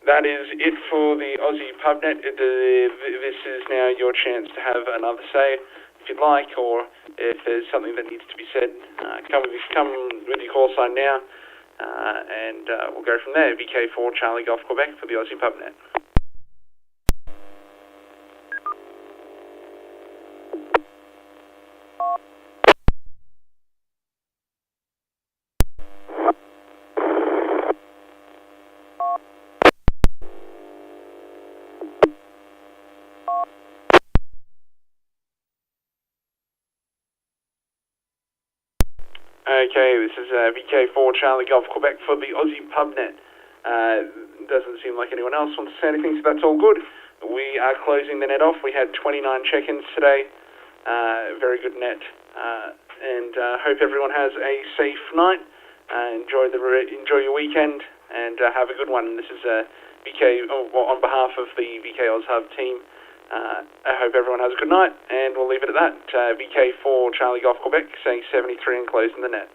That is it for the Aussie Pub Net. This is now your chance to have another say, if you'd like, or if there's something that needs to be said, come with your call sign now, and we'll go from there. VK4 Charlie Golf Quebec for the Aussie Pub Net. Okay, this is VK4 Charlie Golf Quebec for the Aussie Pub Net. Doesn't seem like anyone else wants to say anything, so that's all good. We are closing the net off. We had 29 check-ins today. Very good net. And hope everyone has a safe night. Enjoy your weekend, and have a good one. This is on behalf of the VK Oz Hub team. I hope everyone has a good night, and we'll leave it at that. VK4 Charlie Golf Quebec saying 73 and closing the net.